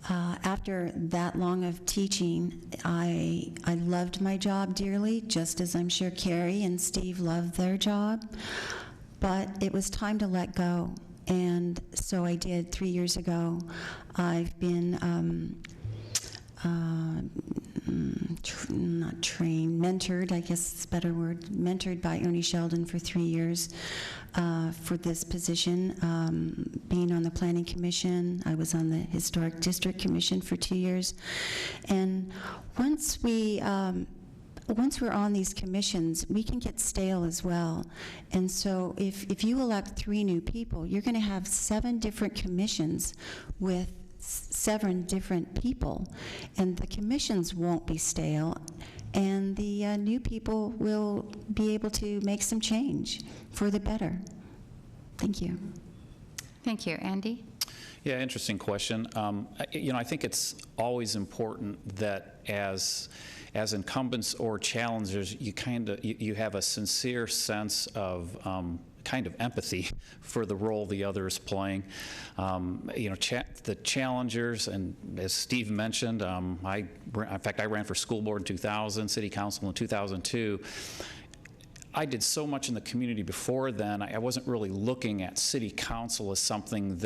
after that long of teaching, I loved my job dearly, just as I'm sure Carrie and Steve loved their job, but it was time to let go, and so I did 3 years ago. I've been not trained, mentored, I guess it's a better word, mentored by Ernie Sheldon for 3 years for this position. Being on the Planning Commission, I was on the Historic District Commission for 2 years. And once we're on these commissions, we can get stale as well. And so if you elect 3 new people, you're going to have 7 different commissions with 7 different people, and the commissions won't be stale, and the new people will be able to make some change for the better. Thank you. Thank you. Andy? Yeah, interesting question. I think it's always important that as incumbents or challengers, you have a sincere sense of kind of empathy for the role the other is playing. The challengers, and as Steve mentioned, in fact, I ran for school board in 2000, city council in 2002. I did so much in the community before then, I wasn't really looking at city council as something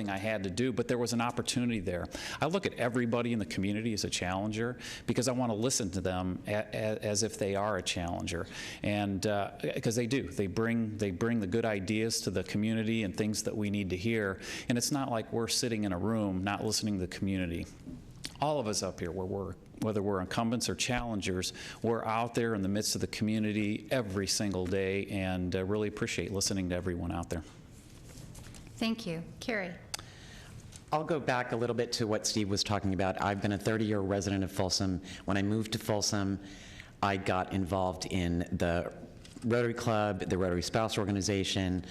I had to do, but there was an opportunity there. I look at everybody in the community as a challenger because I want to listen to them as if they are a challenger, and because they do. They bring the good ideas to the community and things that we need to hear, and it's not like we're sitting in a room not listening to the community. All of us up here, whether we're incumbents or challengers, we're out there in the midst of the community every single day, and really appreciate listening to everyone out there. Thank you. Carrie? I'll go back a little bit to what Steve was talking about. I've been a 30-year resident of Folsom. When I moved to Folsom, I got involved in the Rotary Club, the Rotary Spouse Organization.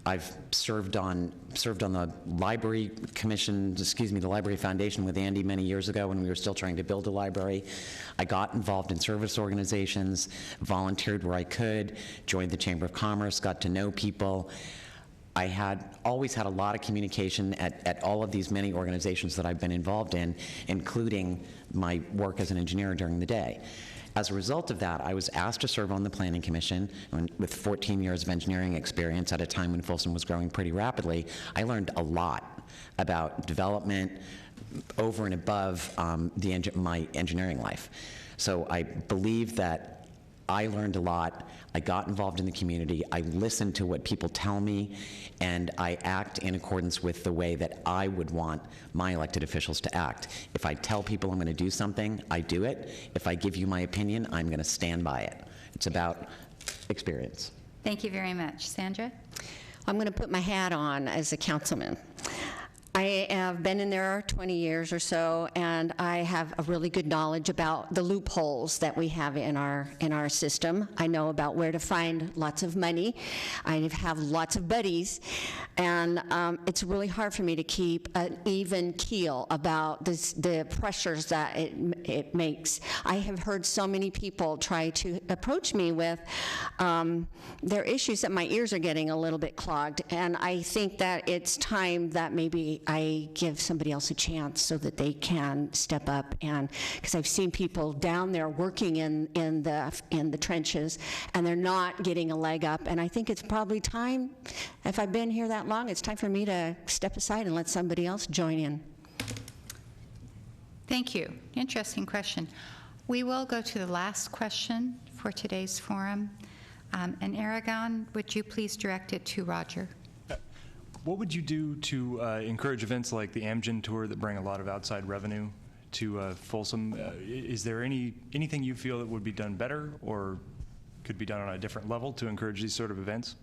I've served on the Library Commission, the Library Foundation with Andy many years ago when we were still trying to build a library. I got involved in service organizations, volunteered where I could, joined the Chamber of Commerce, got to know people. I always had a lot of communication at all of these many organizations that I've been involved in, including my work as an engineer during the day. As a result of that, I was asked to serve on the Planning Commission with 14 years of engineering experience at a time when Folsom was growing pretty rapidly. I learned a lot about development over and above my engineering life. So I believe that I learned a lot. I got involved in the community. I listen to what people tell me, and I act in accordance with the way that I would want my elected officials to act. If I tell people I'm going to do something, I do it. If I give you my opinion, I'm going to stand by it. It's about experience. Thank you very much. Sandra? I'm going to put my hat on as a councilman. I have been in there 20 years or so, and I have a really good knowledge about the loopholes that we have in our system. I know about where to find lots of money. I have lots of buddies, and it's really hard for me to keep an even keel about the pressures that it makes. I have heard so many people try to approach me with their issues that my ears are getting a little bit clogged, and I think that it's time that maybe I give somebody else a chance so that they can step up, and because I've seen people down there working in the trenches, and they're not getting a leg up, and I think it's probably time, if I've been here that long, it's time for me to step aside and let somebody else join in. Thank you. Interesting question. We will go to the last question for today's forum. And Aragon, would you please direct it to Roger? What would you do to encourage events like the Amgen Tour that bring a lot of outside revenue to Folsom? Is there anything you feel that would be done better or could be done on a different level to encourage these sort of events?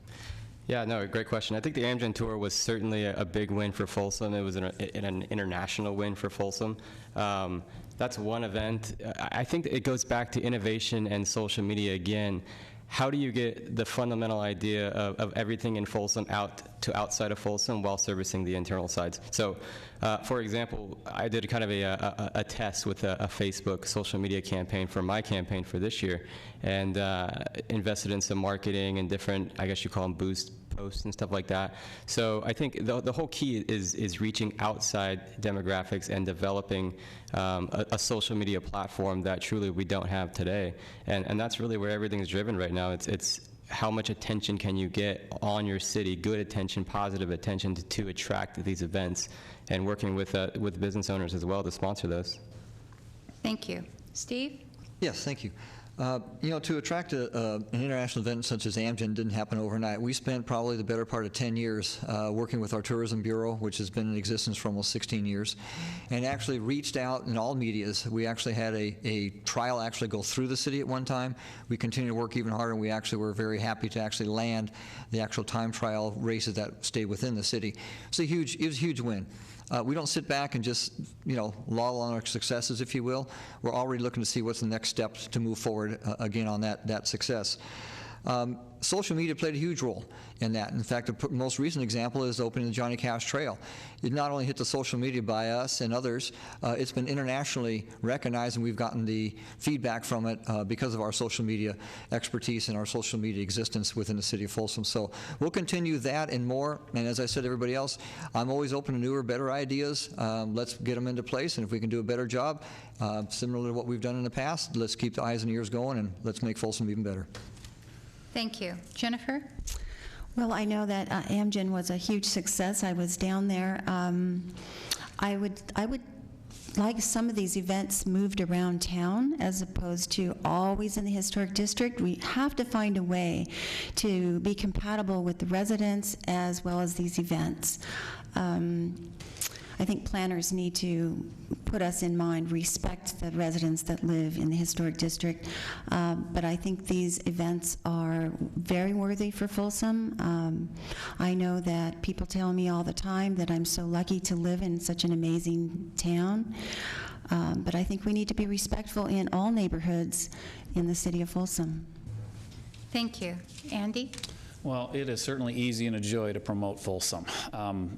Yeah, no, great question. I think the Amgen Tour was certainly a big win for Folsom. It was an international win for Folsom. That's one event. I think it goes back to innovation and social media again. How do you get the fundamental idea of everything in Folsom out to outside of Folsom while servicing the internal sides? So, for example, I did kind of a test with a Facebook social media campaign for my campaign for this year, and invested in some marketing and different, I guess you call them boost posts and stuff like that. So I think the whole key is reaching outside demographics and developing a social media platform that truly we don't have today. And that's really where everything's driven right now. It's how much attention can you get on your city, good attention, positive attention to attract these events, and working with business owners as well to sponsor those. Thank you. Steve? Yes, thank you. To attract an international event such as Amgen didn't happen overnight. We spent probably the better part of 10 years working with our Tourism Bureau, which has been in existence for almost 16 years, and actually reached out in all medias. We actually had a trial actually go through the city at one time. We continued to work even harder, and we actually were very happy to actually land the actual time trial races that stayed within the city. It was a huge win. We don't sit back and just, loll on our successes, if you will. We're already looking to see what's the next steps to move forward again on that success. Social media played a huge role in that. In fact, the most recent example is opening the Johnny Cash Trail. It not only hit the social media by us and others, it's been internationally recognized, and we've gotten the feedback from it because of our social media expertise and our social media existence within the city of Folsom. So we'll continue that and more. And as I said to everybody else, I'm always open to newer, better ideas. Let's get them into place, and if we can do a better job, similar to what we've done in the past, let's keep the eyes and ears going, and let's make Folsom even better. Thank you. Jennifer? Well, I know that Amgen was a huge success. I was down there. I would like some of these events moved around town as opposed to always in the historic district. We have to find a way to be compatible with the residents as well as these events. I think planners need to put us in mind, respect the residents that live in the historic district. But I think these events are very worthy for Folsom. I know that people tell me all the time that I'm so lucky to live in such an amazing town. But I think we need to be respectful in all neighborhoods in the city of Folsom. Thank you. Andy? Well, it is certainly easy and a joy to promote Folsom.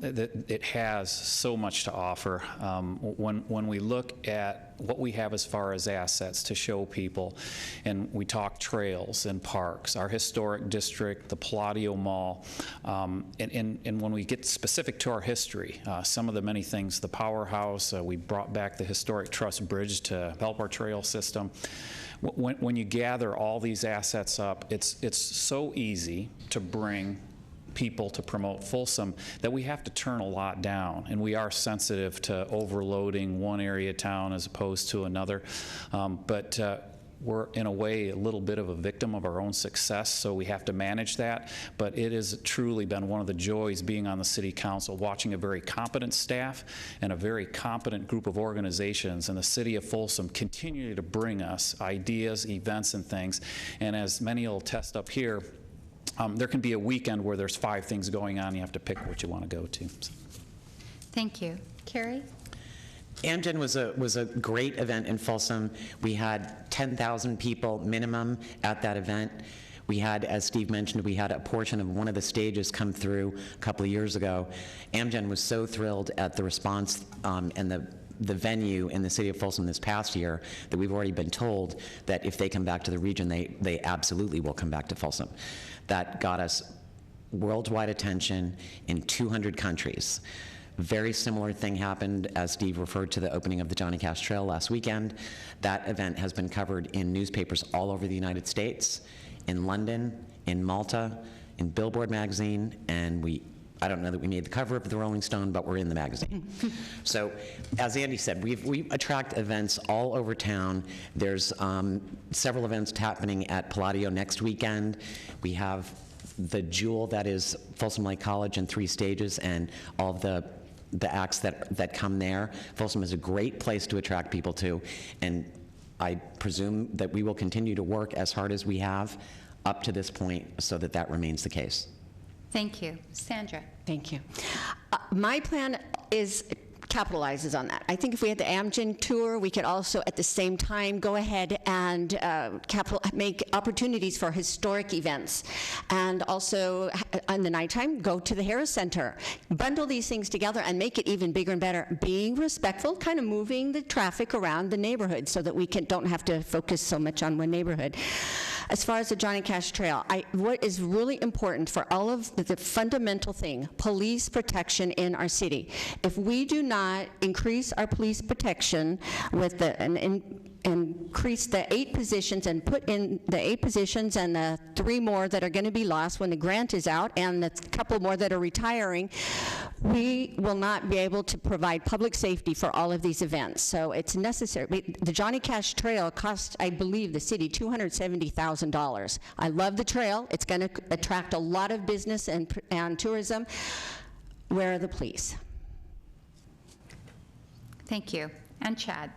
It has so much to offer. When we look at what we have as far as assets to show people, and we talk trails and parks, our historic district, the Palladio Mall, and when we get specific to our history, some of the many things, the powerhouse, we brought back the historic truss bridge to help our trail system. When you gather all these assets up, it's so easy to bring people to promote Folsom that we have to turn a lot down, and we are sensitive to overloading one area of town as opposed to another. But we're in a way a little bit of a victim of our own success, so we have to manage that. But it has truly been one of the joys being on the City Council, watching a very competent staff and a very competent group of organizations in the City of Folsom continue to bring us ideas, events, and things. And as many will test up here, there can be a weekend where there's 5 things going on. You have to pick what you want to go to. So. Thank you. Carrie? Amgen was a great event in Folsom. We had 10,000 people minimum at that event. We had, as Steve mentioned, we had a portion of one of the stages come through a couple of years ago. Amgen was so thrilled at the response and the venue in the city of Folsom this past year that we've already been told that if they come back to the region, they absolutely will come back to Folsom. That got us worldwide attention in 200 countries. Very similar thing happened, as Steve referred to, the opening of the Johnny Cash Trail last weekend. That event has been covered in newspapers all over the United States, in London, in Malta, in Billboard magazine, and I don't know that we made the cover of the Rolling Stone, but we're in the magazine. So, as Andy said, we attract events all over town. There's several events happening at Palladio next weekend. We have the jewel that is Folsom Lake College in 3 stages, and all of the acts that come there. Folsom is a great place to attract people to, and I presume that we will continue to work as hard as we have up to this point so that remains the case. Thank you. Sandra? Thank you. My plan capitalizes on that. I think if we had the Amgen tour, we could also at the same time go ahead and make opportunities for historic events. And also, in the nighttime, go to the Harris Center. Bundle these things together and make it even bigger and better. Being respectful, kind of moving the traffic around the neighborhood so that we don't have to focus so much on one neighborhood. As far as the Johnny Cash Trail, what is really important for all of the fundamental thing, police protection in our city. If we do not increase our police protection with increase the 8 positions and put in the 8 positions and the 3 more that are going to be lost when the grant is out and the couple more that are retiring, we will not be able to provide public safety for all of these events. So it's necessary. The Johnny Cash Trail cost, I believe, the city $270,000. I love the trail. It's going to attract a lot of business and tourism. Where are the police? Thank you. And Chad?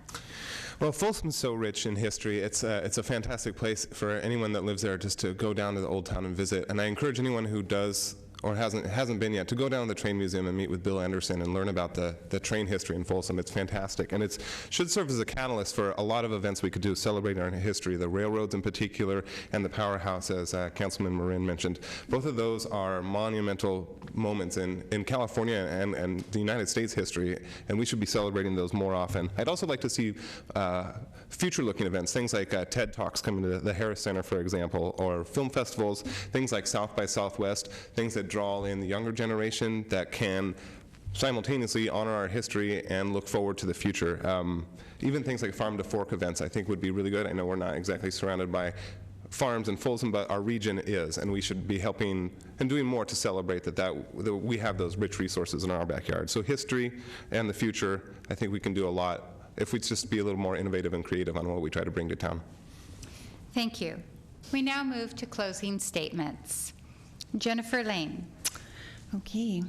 Well, Folsom's so rich in history. It's a fantastic place for anyone that lives there just to go down to the old town and visit. And I encourage anyone who does or hasn't been yet to go down to the train museum and meet with Bill Anderson and learn about the train history in Folsom. It's fantastic, and it should serve as a catalyst for a lot of events we could do celebrating our history, the railroads in particular, and the powerhouse, as Councilman Marin mentioned. Both of those are monumental moments in California and the United States history, and we should be celebrating those more often. I'd also like to see future-looking events, things like TED Talks coming to the Harris Center, for example, or film festivals, things like South by Southwest, things that draw in the younger generation that can simultaneously honor our history and look forward to the future. Even things like farm to fork events I think would be really good. I know we're not exactly surrounded by farms in Folsom, but our region is, and we should be helping and doing more to celebrate that we have those rich resources in our backyard. So history and the future, I think we can do a lot if we just be a little more innovative and creative on what we try to bring to town. Thank you. We now move to closing statements. Jennifer Lane. Okay.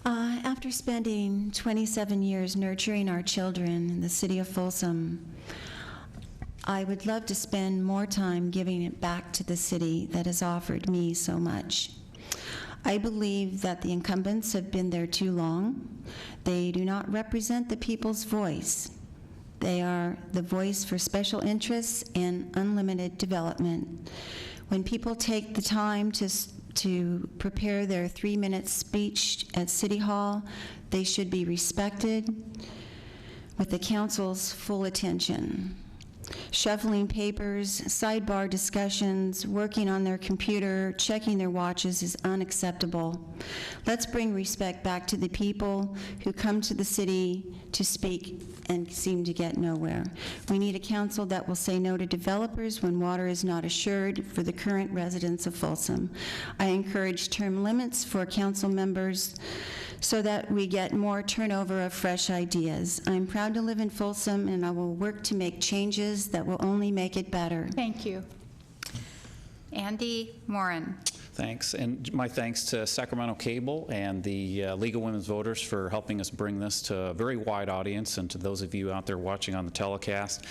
After spending 27 years nurturing our children in the city of Folsom, I would love to spend more time giving it back to the city that has offered me so much. I believe that the incumbents have been there too long. They do not represent the people's voice. They are the voice for special interests and unlimited development. When people take the time to prepare their 3-minute speech at City Hall, they should be respected with the council's full attention. Shuffling papers, sidebar discussions, working on their computer, checking their watches is unacceptable. Let's bring respect back to the people who come to the city to speak and seem to get nowhere. We need a council that will say no to developers when water is not assured for the current residents of Folsom. I encourage term limits for council members so that we get more turnover of fresh ideas. I'm proud to live in Folsom, and I will work to make changes that will only make it better. Thank you. Andy Moran. Thanks, and my thanks to Sacramento Cable and the League of Women's Voters for helping us bring this to a very wide audience, and to those of you out there watching on the telecast.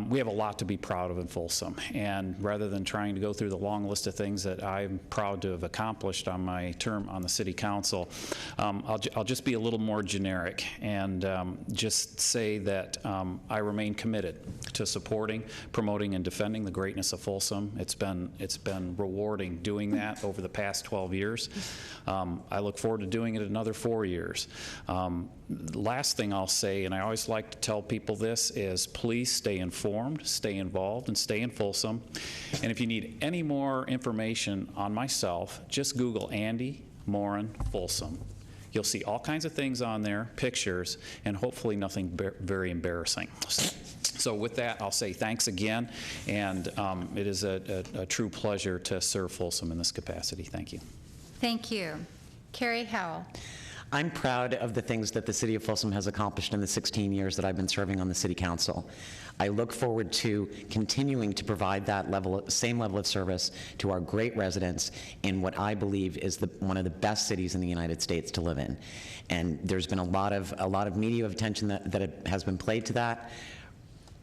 We have a lot to be proud of in Folsom, and rather than trying to go through the long list of things that I'm proud to have accomplished on my term on the City Council, I'll just be a little more generic and just say that I remain committed to supporting, promoting, and defending the greatness of Folsom. It's been rewarding doing that over the past 12 years. I look forward to doing it another 4 years. The last thing I'll say, and I always like to tell people this, is please stay informed, stay involved, and stay in Folsom. And if you need any more information on myself, just Google Andy Moran Folsom. You'll see all kinds of things on there, pictures, and hopefully nothing very embarrassing. So with that, I'll say thanks again, and it is a true pleasure to serve Folsom in this capacity. Thank you. Thank you. Carrie Howell. I'm proud of the things that the City of Folsom has accomplished in the 16 years that I've been serving on the City Council. I look forward to continuing to provide that same level of service to our great residents in what I believe is one of the best cities in the United States to live in. And there's been a lot of media attention that has been played to that.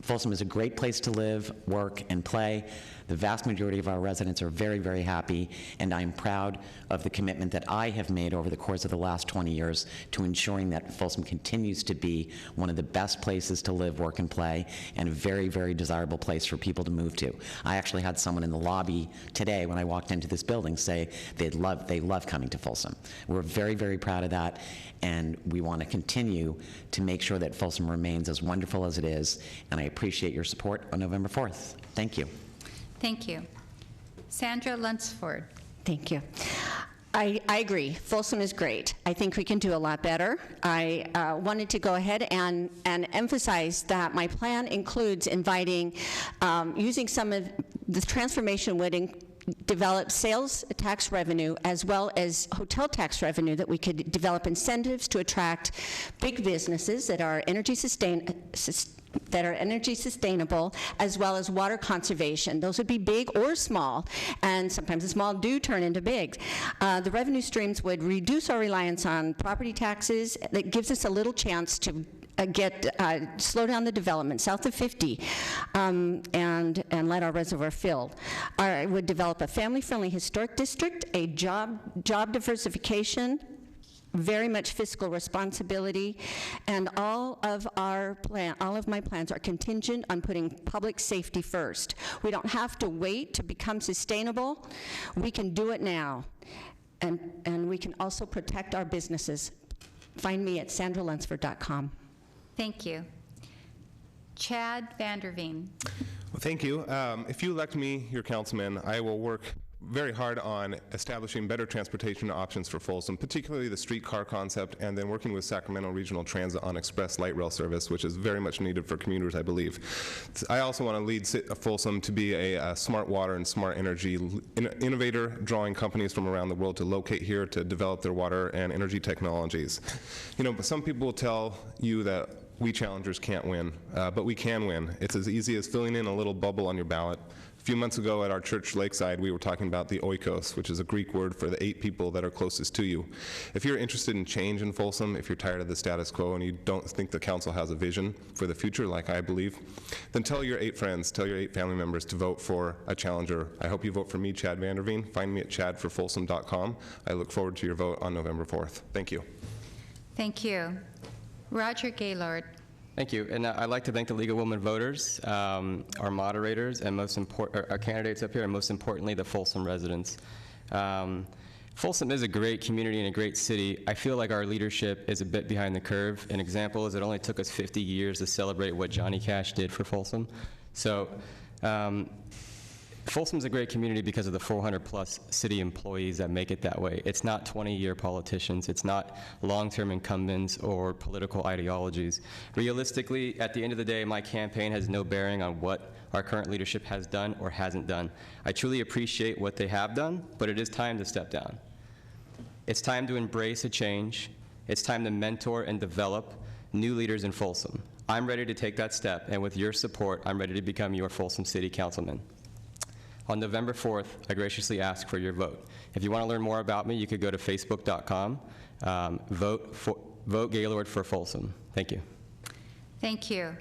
Folsom is a great place to live, work, and play. The vast majority of our residents are very, very happy, and I'm proud of the commitment that I have made over the course of the last 20 years to ensuring that Folsom continues to be one of the best places to live, work, and play, and a very, very desirable place for people to move to. I actually had someone in the lobby today when I walked into this building say they love coming to Folsom. We're very, very proud of that, and we want to continue to make sure that Folsom remains as wonderful as it is, and I appreciate your support on November 4th. Thank you. Thank you. Sandra Lunsford. Thank you. I agree. Folsom is great. I think we can do a lot better. I wanted to go ahead and emphasize that my plan includes inviting, using some of the transformation would develop sales tax revenue as well as hotel tax revenue, that we could develop incentives to attract big businesses that are energy sustainable, as well as water conservation. Those would be big or small, and sometimes the small do turn into big. The revenue streams would reduce our reliance on property taxes. That gives us a little chance to slow down the development south of 50 and let our reservoir fill. I would develop a family-friendly historic district, a job diversification, very much fiscal responsibility, and all of my plans are contingent on putting public safety first. We don't have to wait to become sustainable. We can do it now, and we can also protect our businesses. Find me at sandralunsford.com. Thank you. Chad Vanderveen. Well, thank you. If you elect me your councilman, I will work very hard on establishing better transportation options for Folsom, particularly the streetcar concept, and then working with Sacramento Regional Transit on express light rail service, which is very much needed for commuters, I believe. I also want to lead Folsom to be a smart water and smart energy innovator, drawing companies from around the world to locate here to develop their water and energy technologies. But some people will tell you that we challengers can't win, but we can win. It's as easy as filling in a little bubble on your ballot. A few months ago at our church Lakeside, we were talking about the oikos, which is a Greek word for the 8 people that are closest to you. If you're interested in change in Folsom, if you're tired of the status quo and you don't think the council has a vision for the future, like I believe, then tell your 8 friends, tell your 8 family members to vote for a challenger. I hope you vote for me, Chad Vanderveen. Find me at chadforfolsom.com. I look forward to your vote on November 4th. Thank you. Thank you. Roger Gaylord. Thank you, and I'd like to thank the League of Women Voters, our moderators, and our candidates up here, and most importantly, the Folsom residents. Folsom is a great community and a great city. I feel like our leadership is a bit behind the curve. An example is it only took us 50 years to celebrate what Johnny Cash did for Folsom. So Folsom's a great community because of the 400-plus city employees that make it that way. It's not 20-year politicians. It's not long-term incumbents or political ideologies. Realistically, at the end of the day, my campaign has no bearing on what our current leadership has done or hasn't done. I truly appreciate what they have done, but it is time to step down. It's time to embrace a change. It's time to mentor and develop new leaders in Folsom. I'm ready to take that step, and with your support, I'm ready to become your Folsom City Councilman. On November 4th, I graciously ask for your vote. If you want to learn more about me, you could go to facebook.com, vote Gaylord for Folsom. Thank you. Thank you.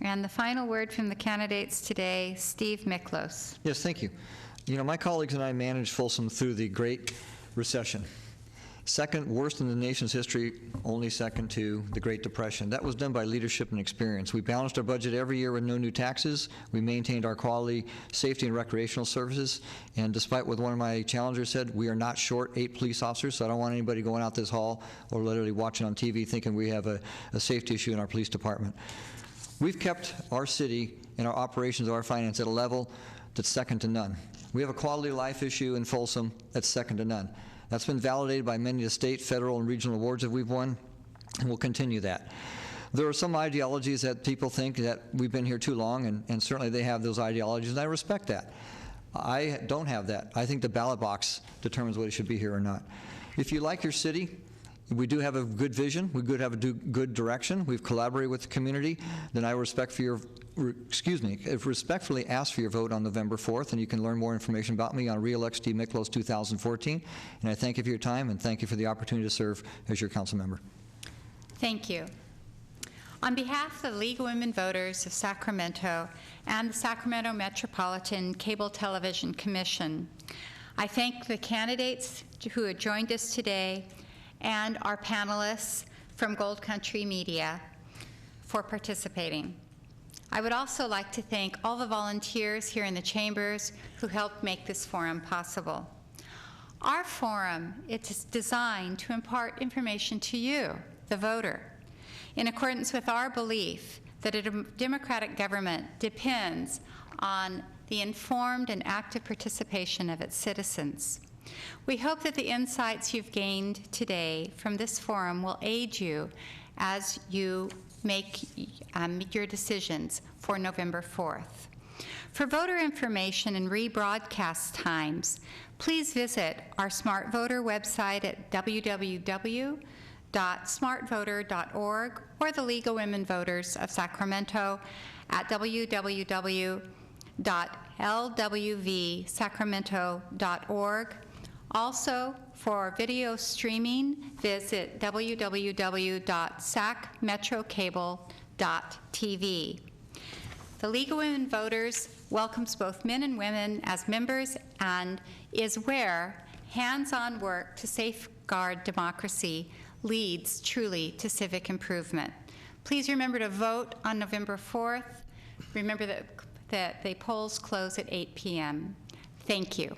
And the final word from the candidates today, Steve Miklos. Yes, thank you. You know, my colleagues and I managed Folsom through the Great Recession. Second worst in the nation's history, only second to the Great Depression. That was done by leadership and experience. We balanced our budget every year with no new taxes. We maintained our quality safety and recreational services. And despite what one of my challengers said, we are not short 8 police officers, so I don't want anybody going out this hall or literally watching on TV thinking we have a safety issue in our police department. We've kept our city and our operations, our finance at a level that's second to none. We have a quality of life issue in Folsom that's second to none. That's been validated by many of the state, federal, and regional awards that we've won, and we'll continue that. There are some ideologies that people think that we've been here too long, and certainly they have those ideologies, and I respect that. I don't have that. I think the ballot box determines whether it should be here or not. If you like your city, we do have a good vision, we have a good direction, we've collaborated with the community, then I respectfully ask for your vote on November 4th, and you can learn more information about me on Reelect Steve Miklos 2014. And I thank you for your time, and thank you for the opportunity to serve as your council member. Thank you. On behalf of the League of Women Voters of Sacramento and the Sacramento Metropolitan Cable Television Commission, I thank the candidates who have joined us today and our panelists from Gold Country Media for participating. I would also like to thank all the volunteers here in the chambers who helped make this forum possible. Our forum is designed to impart information to you, the voter, in accordance with our belief that a democratic government depends on the informed and active participation of its citizens. We hope that the insights you've gained today from this forum will aid you as you make your decisions for November 4th. For voter information and rebroadcast times, please visit our Smart Voter website at www.smartvoter.org or the League of Women Voters of Sacramento at www.lwvsacramento.org. Also, for video streaming, visit www.sacmetrocable.tv. The League of Women Voters welcomes both men and women as members and is where hands-on work to safeguard democracy leads truly to civic improvement. Please remember to vote on November 4th. Remember that the polls close at 8 p.m. Thank you.